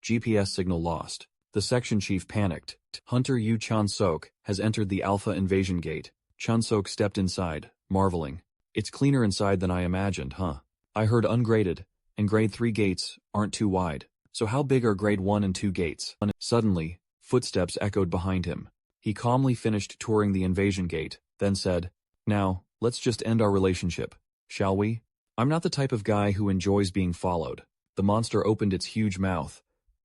GPS signal lost. The section chief panicked. Hunter Yu Chun-suk has entered the Alpha invasion gate. Chun-suk stepped inside, marveling. It's cleaner inside than I imagined, huh? I heard ungraded, and grade 3 gates aren't too wide. So how big are grade 1 and 2 gates? Suddenly, footsteps echoed behind him. He calmly finished touring the invasion gate, then said, Now, let's just end our relationship, shall we? I'm not the type of guy who enjoys being followed. The monster opened its huge mouth,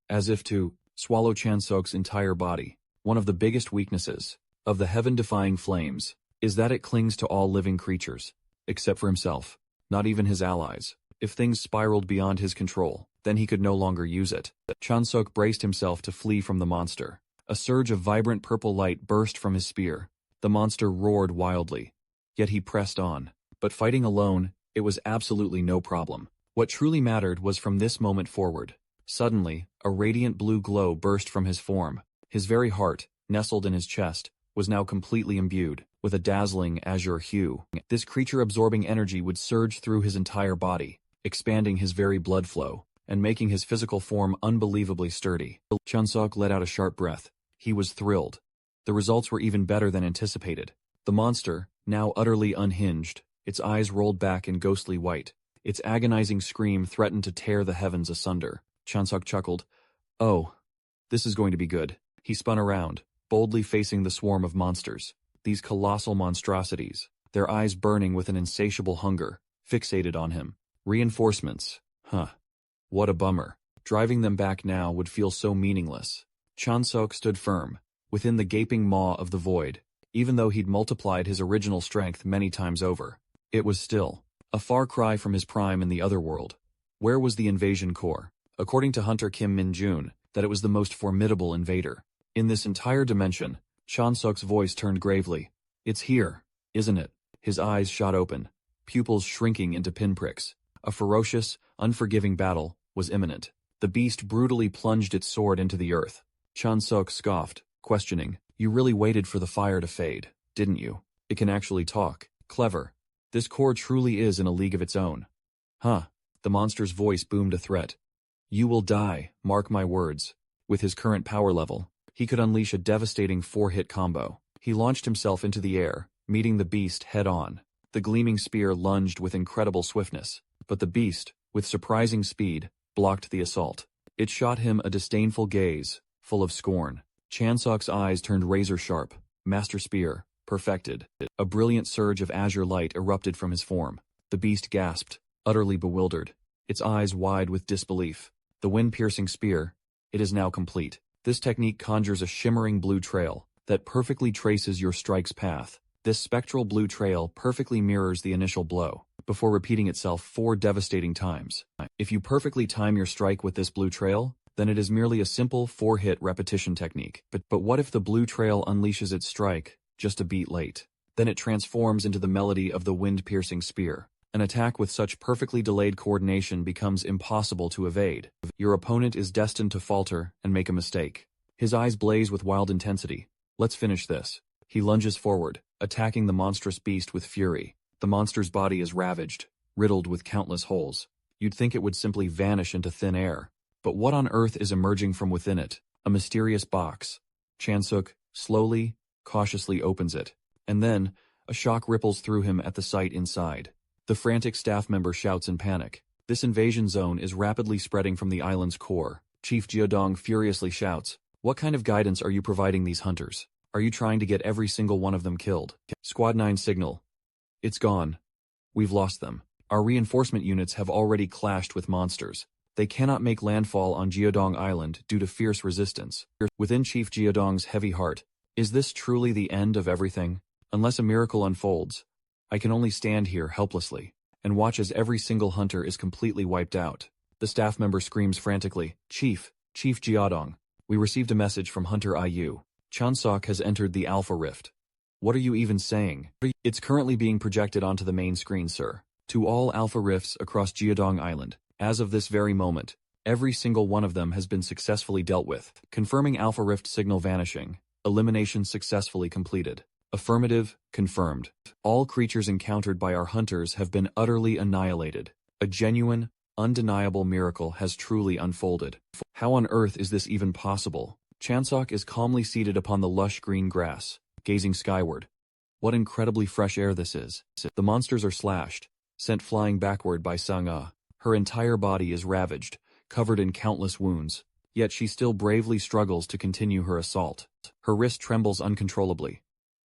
as if to swallow Chansok's entire body. One of the biggest weaknesses of the heaven-defying flames is that it clings to all living creatures, except for himself, not even his allies. If things spiraled beyond his control, then he could no longer use it. Chansok braced himself to flee from the monster. A surge of vibrant purple light burst from his spear. The monster roared wildly. Yet he pressed on. But fighting alone, it was absolutely no problem. What truly mattered was from this moment forward. Suddenly, a radiant blue glow burst from his form. His very heart, nestled in his chest, was now completely imbued with a dazzling azure hue. This creature-absorbing energy would surge through his entire body, expanding his very blood flow, and making his physical form unbelievably sturdy. Chun-suk let out a sharp breath. He was thrilled. The results were even better than anticipated. The monster, now utterly unhinged, its eyes rolled back in ghostly white. Its agonizing scream threatened to tear the heavens asunder. Chun-suk chuckled. Oh, this is going to be good. He spun around, boldly facing the swarm of monsters. These colossal monstrosities, their eyes burning with an insatiable hunger, fixated on him. Reinforcements. Huh. What a bummer. Driving them back now would feel so meaningless. Chun-suk stood firm, within the gaping maw of the void, even though he'd multiplied his original strength many times over. It was still a far cry from his prime in the other world. Where was the invasion core? According to Hunter Kim Min-jun, that it was the most formidable invader. In this entire dimension, Chun-suk's voice turned gravely. It's here, isn't it? His eyes shot open, pupils shrinking into pinpricks. A ferocious, unforgiving battle was imminent. The beast brutally plunged its sword into the earth. Chun-suk scoffed, questioning, You really waited for the fire to fade, didn't you? It can actually talk. Clever. This core truly is in a league of its own. Huh. The monster's voice boomed a threat. You will die, mark my words. With his current power level, he could unleash a devastating 4-hit combo. He launched himself into the air, meeting the beast head-on. The gleaming spear lunged with incredible swiftness, but the beast, with surprising speed, blocked the assault. It shot him a disdainful gaze, full of scorn. Chansok's eyes turned razor-sharp. Master Spear, perfected. A brilliant surge of azure light erupted from his form. The beast gasped, utterly bewildered, its eyes wide with disbelief. The wind-piercing spear, it is now complete. This technique conjures a shimmering blue trail that perfectly traces your strike's path. This spectral blue trail perfectly mirrors the initial blow, before repeating itself 4 devastating times. If you perfectly time your strike with this blue trail, then it is merely a simple 4-hit repetition technique. But what if the blue trail unleashes its strike just a beat late? Then it transforms into the melody of the wind-piercing spear. An attack with such perfectly delayed coordination becomes impossible to evade. Your opponent is destined to falter and make a mistake. His eyes blaze with wild intensity. Let's finish this. He lunges forward, attacking the monstrous beast with fury. The monster's body is ravaged, riddled with countless holes. You'd think it would simply vanish into thin air. But what on earth is emerging from within it? A mysterious box. Chansuk slowly, cautiously opens it. And then, a shock ripples through him at the sight inside. The frantic staff member shouts in panic. This invasion zone is rapidly spreading from the island's core. Chief Jiodong furiously shouts, "What kind of guidance are you providing these hunters? Are you trying to get every single one of them killed?" Squad 9 signal. It's gone. We've lost them. Our reinforcement units have already clashed with monsters. They cannot make landfall on Jiodong Island due to fierce resistance. Within Chief Jiodong's heavy heart, is this truly the end of everything? Unless a miracle unfolds, I can only stand here helplessly and watch as every single hunter is completely wiped out. The staff member screams frantically, Chief Jiodong, we received a message from Hunter IU. Chansok has entered the Alpha Rift. What are you even saying? It's currently being projected onto the main screen, sir. To all Alpha Rifts across Jiodong Island, as of this very moment, every single one of them has been successfully dealt with. Confirming Alpha Rift signal vanishing. Elimination successfully completed. Affirmative, confirmed. All creatures encountered by our hunters have been utterly annihilated. A genuine, undeniable miracle has truly unfolded. How on earth is this even possible? Chansok is calmly seated upon the lush green grass, gazing skyward. What incredibly fresh air this is. The monsters are slashed, sent flying backward by Sang-ah. Her entire body is ravaged, covered in countless wounds, yet she still bravely struggles to continue her assault. Her wrist trembles uncontrollably.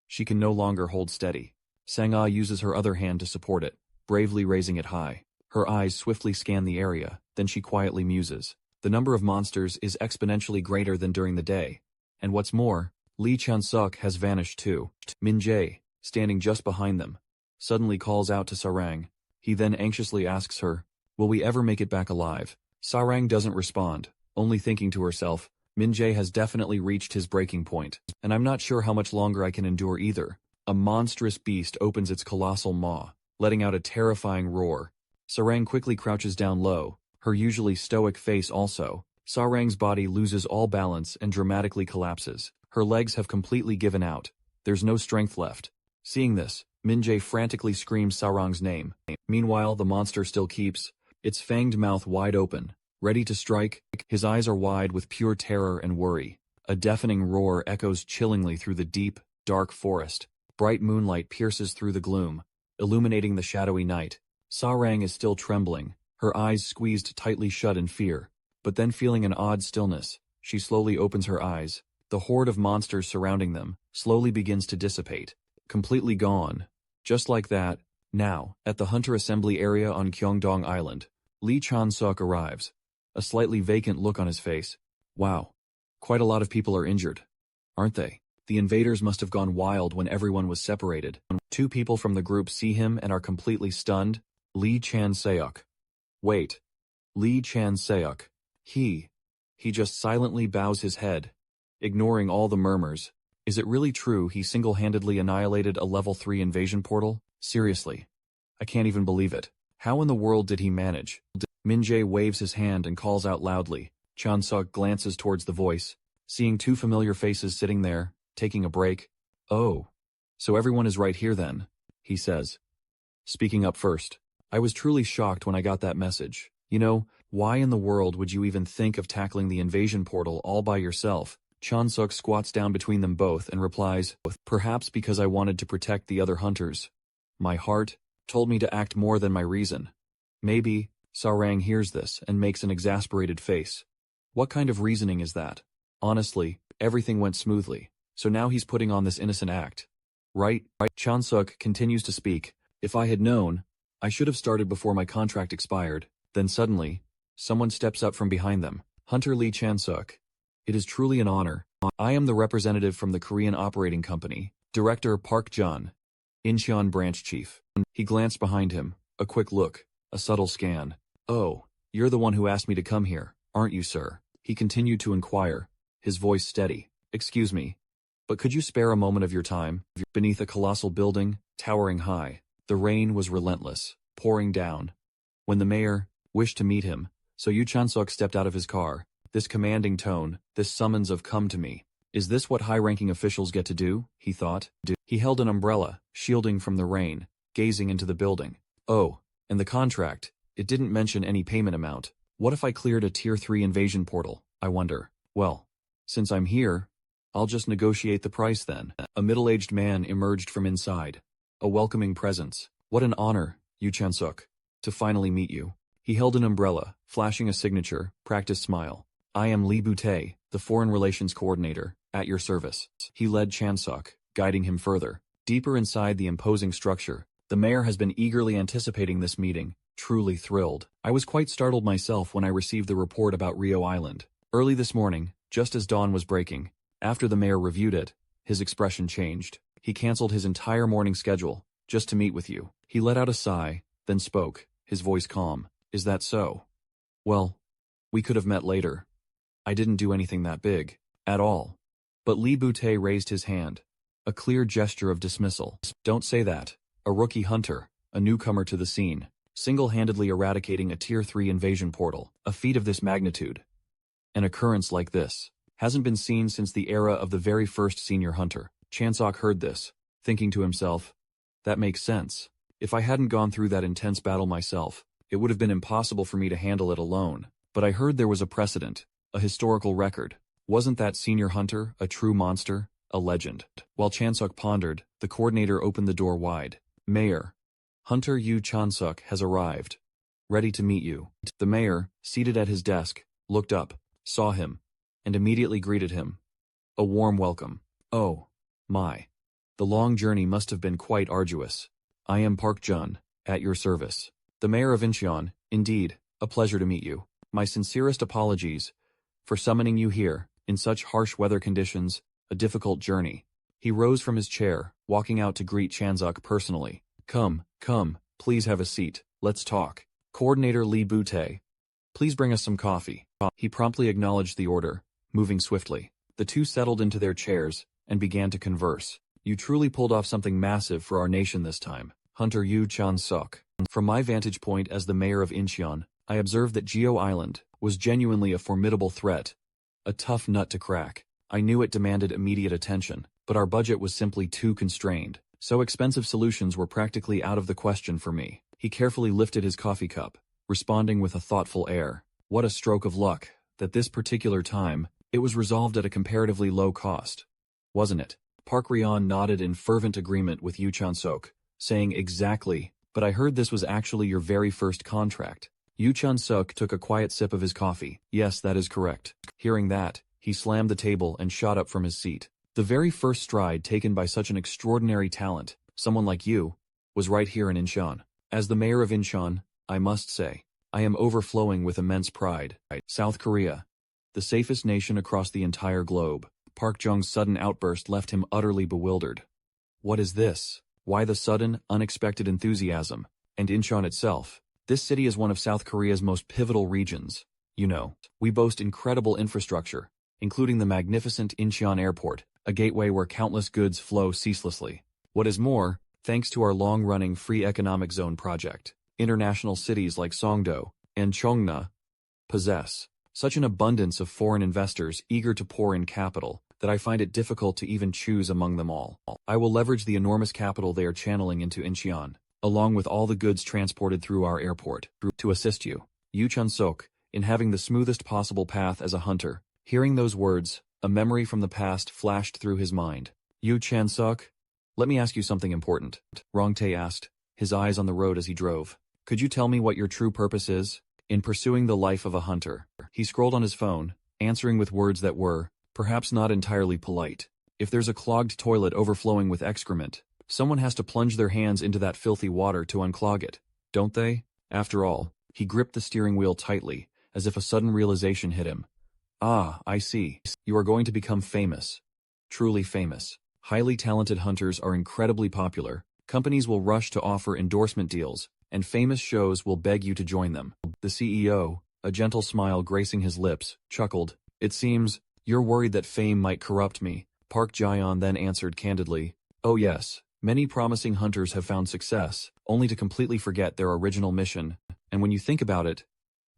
She can no longer hold steady. Sang-ah uses her other hand to support it, bravely raising it high. Her eyes swiftly scan the area, then she quietly muses. The number of monsters is exponentially greater than during the day. And what's more, Lee Chansuk has vanished too. Min Jae, standing just behind them, suddenly calls out to Sarang. He then anxiously asks her, will we ever make it back alive? Sarang doesn't respond, only thinking to herself, Min Jae has definitely reached his breaking point, and I'm not sure how much longer I can endure either. A monstrous beast opens its colossal maw, letting out a terrifying roar. Sarang quickly crouches down low, her usually stoic face also. Sarang's body loses all balance and dramatically collapses. Her legs have completely given out. There's no strength left. Seeing this, Min Jae frantically screams Sarang's name. Meanwhile, the monster still keeps its fanged mouth wide open, ready to strike. His eyes are wide with pure terror and worry. A deafening roar echoes chillingly through the deep, dark forest. Bright moonlight pierces through the gloom, illuminating the shadowy night. Sarang is still trembling, her eyes squeezed tightly shut in fear. But then feeling an odd stillness, she slowly opens her eyes. The horde of monsters surrounding them slowly begins to dissipate, completely gone. Just like that, now, at the Hunter Assembly area on Gyeongdong Island, Lee Chansuk arrives. A slightly vacant look on his face. Wow. Quite a lot of people are injured, aren't they? The invaders must have gone wild when everyone was separated. 2 people from the group see him and are completely stunned. Lee Chan-seok. Wait. Lee Chan-seok. He just silently bows his head, ignoring all the murmurs. Is it really true he single-handedly annihilated a level 3 invasion portal? Seriously. I can't even believe it. How in the world did he manage? Min Jae waves his hand and calls out loudly. Chansuk glances towards the voice, seeing 2 familiar faces sitting there, taking a break. Oh. So everyone is right here then, he says. speaking up first. I was truly shocked when I got that message. You know, why in the world would you even think of tackling the invasion portal all by yourself? Chansuk squats down between them both and replies, perhaps because I wanted to protect the other hunters. My heart told me to act more than my reason. Maybe. Sarang hears this and makes an exasperated face. What kind of reasoning is that? Honestly, everything went smoothly, so now he's putting on this innocent act. Right? Chansuk continues to speak. If I had known, I should have started before my contract expired. Then suddenly, someone steps up from behind them. Hunter Lee Chansuk. It is truly an honor. I am the representative from the Korean Operating Company, Director Park Jun, Incheon Branch Chief. He glanced behind him, a quick look, a subtle scan. Oh, you're the one who asked me to come here, aren't you, sir? He continued to inquire, his voice steady. Excuse me, but could you spare a moment of your time? Beneath a colossal building, towering high, the rain was relentless, pouring down. When the mayor wished to meet him, so Yu Chansuk stepped out of his car. This commanding tone, this summons of come to me. Is this what high-ranking officials get to do? He thought. He held an umbrella, shielding from the rain, gazing into the building. Oh, and the contract. It didn't mention any payment amount. What if I cleared a Tier 3 invasion portal, I wonder? Well, since I'm here, I'll just negotiate the price then. A middle-aged man emerged from inside. A welcoming presence. What an honor, Yu Chansuk, to finally meet you. He held an umbrella, flashing a signature, practiced smile. I am Lee Bute, the Foreign Relations Coordinator, at your service. He led Chansuk, guiding him further. Deeper inside the imposing structure, the mayor has been eagerly anticipating this meeting, truly thrilled. I was quite startled myself when I received the report about Rio Island. Early this morning, just as dawn was breaking, after the mayor reviewed it, his expression changed. He canceled his entire morning schedule, just to meet with you. He let out a sigh, then spoke, his voice calm. Is that so? Well, we could have met later. I didn't do anything that big, at all. But Lee Bute raised his hand, a clear gesture of dismissal. Don't say that. A rookie hunter, a newcomer to the scene, single-handedly eradicating a Tier 3 invasion portal, a feat of this magnitude. An occurrence like this hasn't been seen since the era of the very first senior hunter. Chansuk heard this, thinking to himself, that makes sense. If I hadn't gone through that intense battle myself, it would have been impossible for me to handle it alone. But I heard there was a precedent, a historical record. Wasn't that senior hunter a true monster, a legend? While Chansuk pondered, the coordinator opened the door wide. Mayor, Hunter Yu Chansuk has arrived. Ready to meet you. The mayor, seated at his desk, looked up, saw him, and immediately greeted him. A warm welcome. Oh, my. The long journey must have been quite arduous. I am Park Jun, at your service. The mayor of Incheon, indeed, a pleasure to meet you. My sincerest apologies for summoning you here, in such harsh weather conditions, a difficult journey. He rose from his chair, walking out to greet Chansuk personally. Come, please have a seat, let's talk. Coordinator Lee Bute, please bring us some coffee. He promptly acknowledged the order, moving swiftly. The two settled into their chairs and began to converse. You truly pulled off something massive for our nation this time, Hunter Yu Chansuk. From my vantage point as the mayor of Incheon, I observed that Geo Island was genuinely a formidable threat, a tough nut to crack. I knew it demanded immediate attention, but our budget was simply too constrained, so expensive solutions were practically out of the question for me. He carefully lifted his coffee cup, responding with a thoughtful air. What a stroke of luck, that this particular time, it was resolved at a comparatively low cost. Wasn't it? Park Ryan nodded in fervent agreement with Yu Chansuk, saying exactly, but I heard this was actually your very first contract. Yu Chansuk took a quiet sip of his coffee. Yes, that is correct. Hearing that, he slammed the table and shot up from his seat. The very first stride taken by such an extraordinary talent, someone like you, was right here in Incheon. As the mayor of Incheon, I must say, I am overflowing with immense pride. South Korea, the safest nation across the entire globe. Park Jung's sudden outburst left him utterly bewildered. What is this? Why the sudden, unexpected enthusiasm? And Incheon itself. This city is one of South Korea's most pivotal regions. You know, we boast incredible infrastructure, including the magnificent Incheon Airport, a gateway where countless goods flow ceaselessly. What is more, thanks to our long-running Free Economic Zone project, international cities like Songdo and Cheongna possess such an abundance of foreign investors eager to pour in capital that I find it difficult to even choose among them all. I will leverage the enormous capital they are channeling into Incheon. along with all the goods transported through our airport, to assist you. Yu Chun-sok, in having the smoothest possible path as a hunter. Hearing those words, a memory from the past flashed through his mind. Yu Chan-suk, let me ask you something important, Rongtae asked, his eyes on the road as he drove. Could you tell me what your true purpose is in pursuing the life of a hunter? He scrolled on his phone, answering with words that were, perhaps not entirely polite. If there's a clogged toilet overflowing with excrement, someone has to plunge their hands into that filthy water to unclog it, don't they? After all, he gripped the steering wheel tightly, as if a sudden realization hit him. Ah, I see. You are going to become famous. Truly famous. Highly talented hunters are incredibly popular. Companies will rush to offer endorsement deals, and famous shows will beg you to join them. The CEO, a gentle smile gracing his lips, chuckled. It seems, you're worried that fame might corrupt me. Park Ji-yeon then answered candidly. Oh yes, many promising hunters have found success, only to completely forget their original mission. And when you think about it,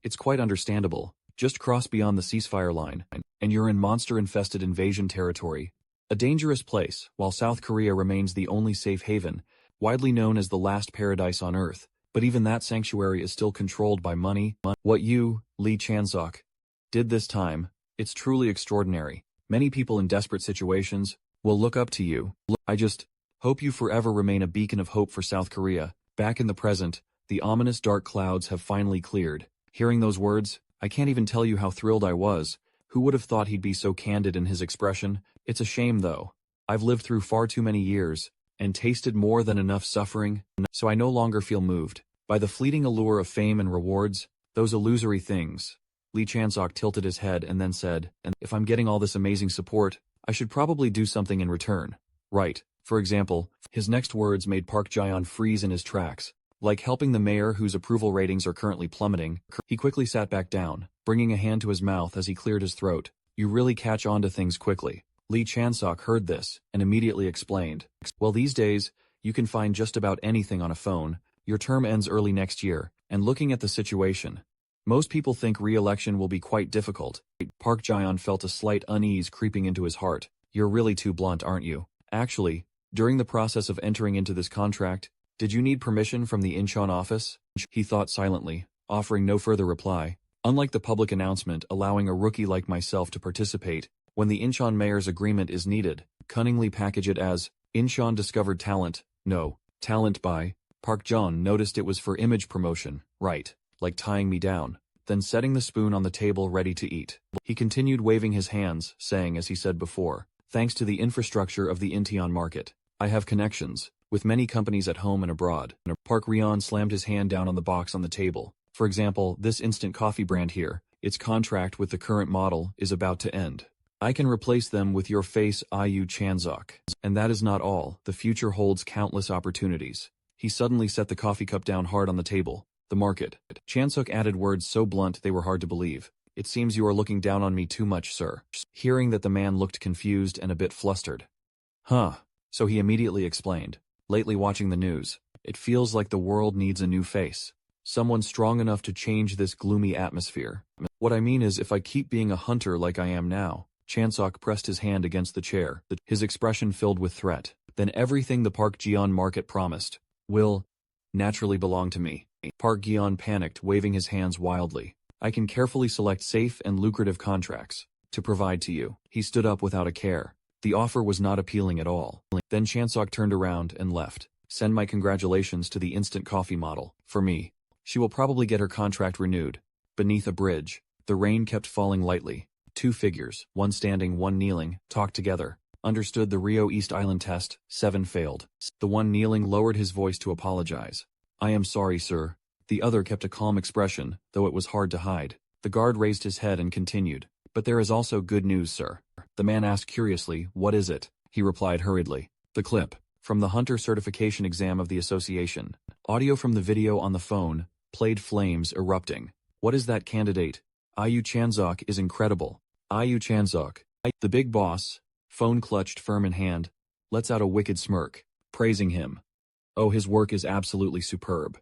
it's quite understandable. Just cross beyond the ceasefire line, and you're in monster-infested invasion territory. A dangerous place, while South Korea remains the only safe haven, widely known as the last paradise on Earth. But even that sanctuary is still controlled by money. What you, Lee Chan-suk, did this time, it's truly extraordinary. Many people in desperate situations will look up to you. I just hope you forever remain a beacon of hope for South Korea. Back in the present, the ominous dark clouds have finally cleared. Hearing those words, I can't even tell you how thrilled I was. Who would have thought he'd be so candid in his expression? It's a shame though. I've lived through far too many years, and tasted more than enough suffering, so I no longer feel moved by the fleeting allure of fame and rewards, those illusory things. Lee Chan-suk tilted his head and then said, and if I'm getting all this amazing support, I should probably do something in return. Right, for example, his next words made Park Ji-yeon freeze in his tracks. Like helping the mayor whose approval ratings are currently plummeting, he quickly sat back down, bringing a hand to his mouth as he cleared his throat. You really catch on to things quickly. Lee Chan-suk heard this, and immediately explained. Well, these days, you can find just about anything on a phone. Your term ends early next year, and looking at the situation, most people think re-election will be quite difficult. Park Ji-yeon felt a slight unease creeping into his heart. You're really too blunt, aren't you? Actually, during the process of entering into this contract, did you need permission from the Incheon office? He thought silently, offering no further reply. Unlike the public announcement allowing a rookie like myself to participate, when the Incheon mayor's agreement is needed, cunningly package it as, Incheon discovered talent, no, talent by, Park Ji-yeon noticed it was for image promotion, right, like tying me down, then setting the spoon on the table ready to eat. He continued waving his hands, saying as he said before, thanks to the infrastructure of the Incheon market, I have connections with many companies at home and abroad. Park Ji-yeon slammed his hand down on the box on the table. For example, this instant coffee brand here, its contract with the current model is about to end. I can replace them with your face, Yu Chan-suk. And that is not all. The future holds countless opportunities. He suddenly set the coffee cup down hard on the table. The market. Chan-suk added words so blunt they were hard to believe. It seems you are looking down on me too much, sir. Hearing that the man looked confused and a bit flustered. Huh. So he immediately explained. Lately watching the news, it feels like the world needs a new face. Someone strong enough to change this gloomy atmosphere. What I mean is if I keep being a hunter like I am now. Chan-suk pressed his hand against the chair, his expression filled with threat. Then everything the Park Ji-yeon market promised will naturally belong to me. Park Ji-yeon panicked, waving his hands wildly. I can carefully select safe and lucrative contracts to provide to you. He stood up without a care. The offer was not appealing at all. Then Chan-suk turned around and left. Send my congratulations to the instant coffee model. For me. She will probably get her contract renewed. Beneath a bridge, the rain kept falling lightly. Two figures, one standing, one kneeling, talked together. Understood the Rio East Island test, 7 failed. The one kneeling lowered his voice to apologize. I am sorry, sir. The other kept a calm expression, though it was hard to hide. The guard raised his head and continued. But there is also good news, sir. The man asked curiously, what is it? He replied hurriedly. The clip. From the Hunter Certification Exam of the Association. Audio from the video on the phone, played flames erupting. What is that candidate? Yu Chan-suk is incredible. Yu Chan-suk. The big boss, phone clutched firm in hand, lets out a wicked smirk, praising him. Oh, his work is absolutely superb.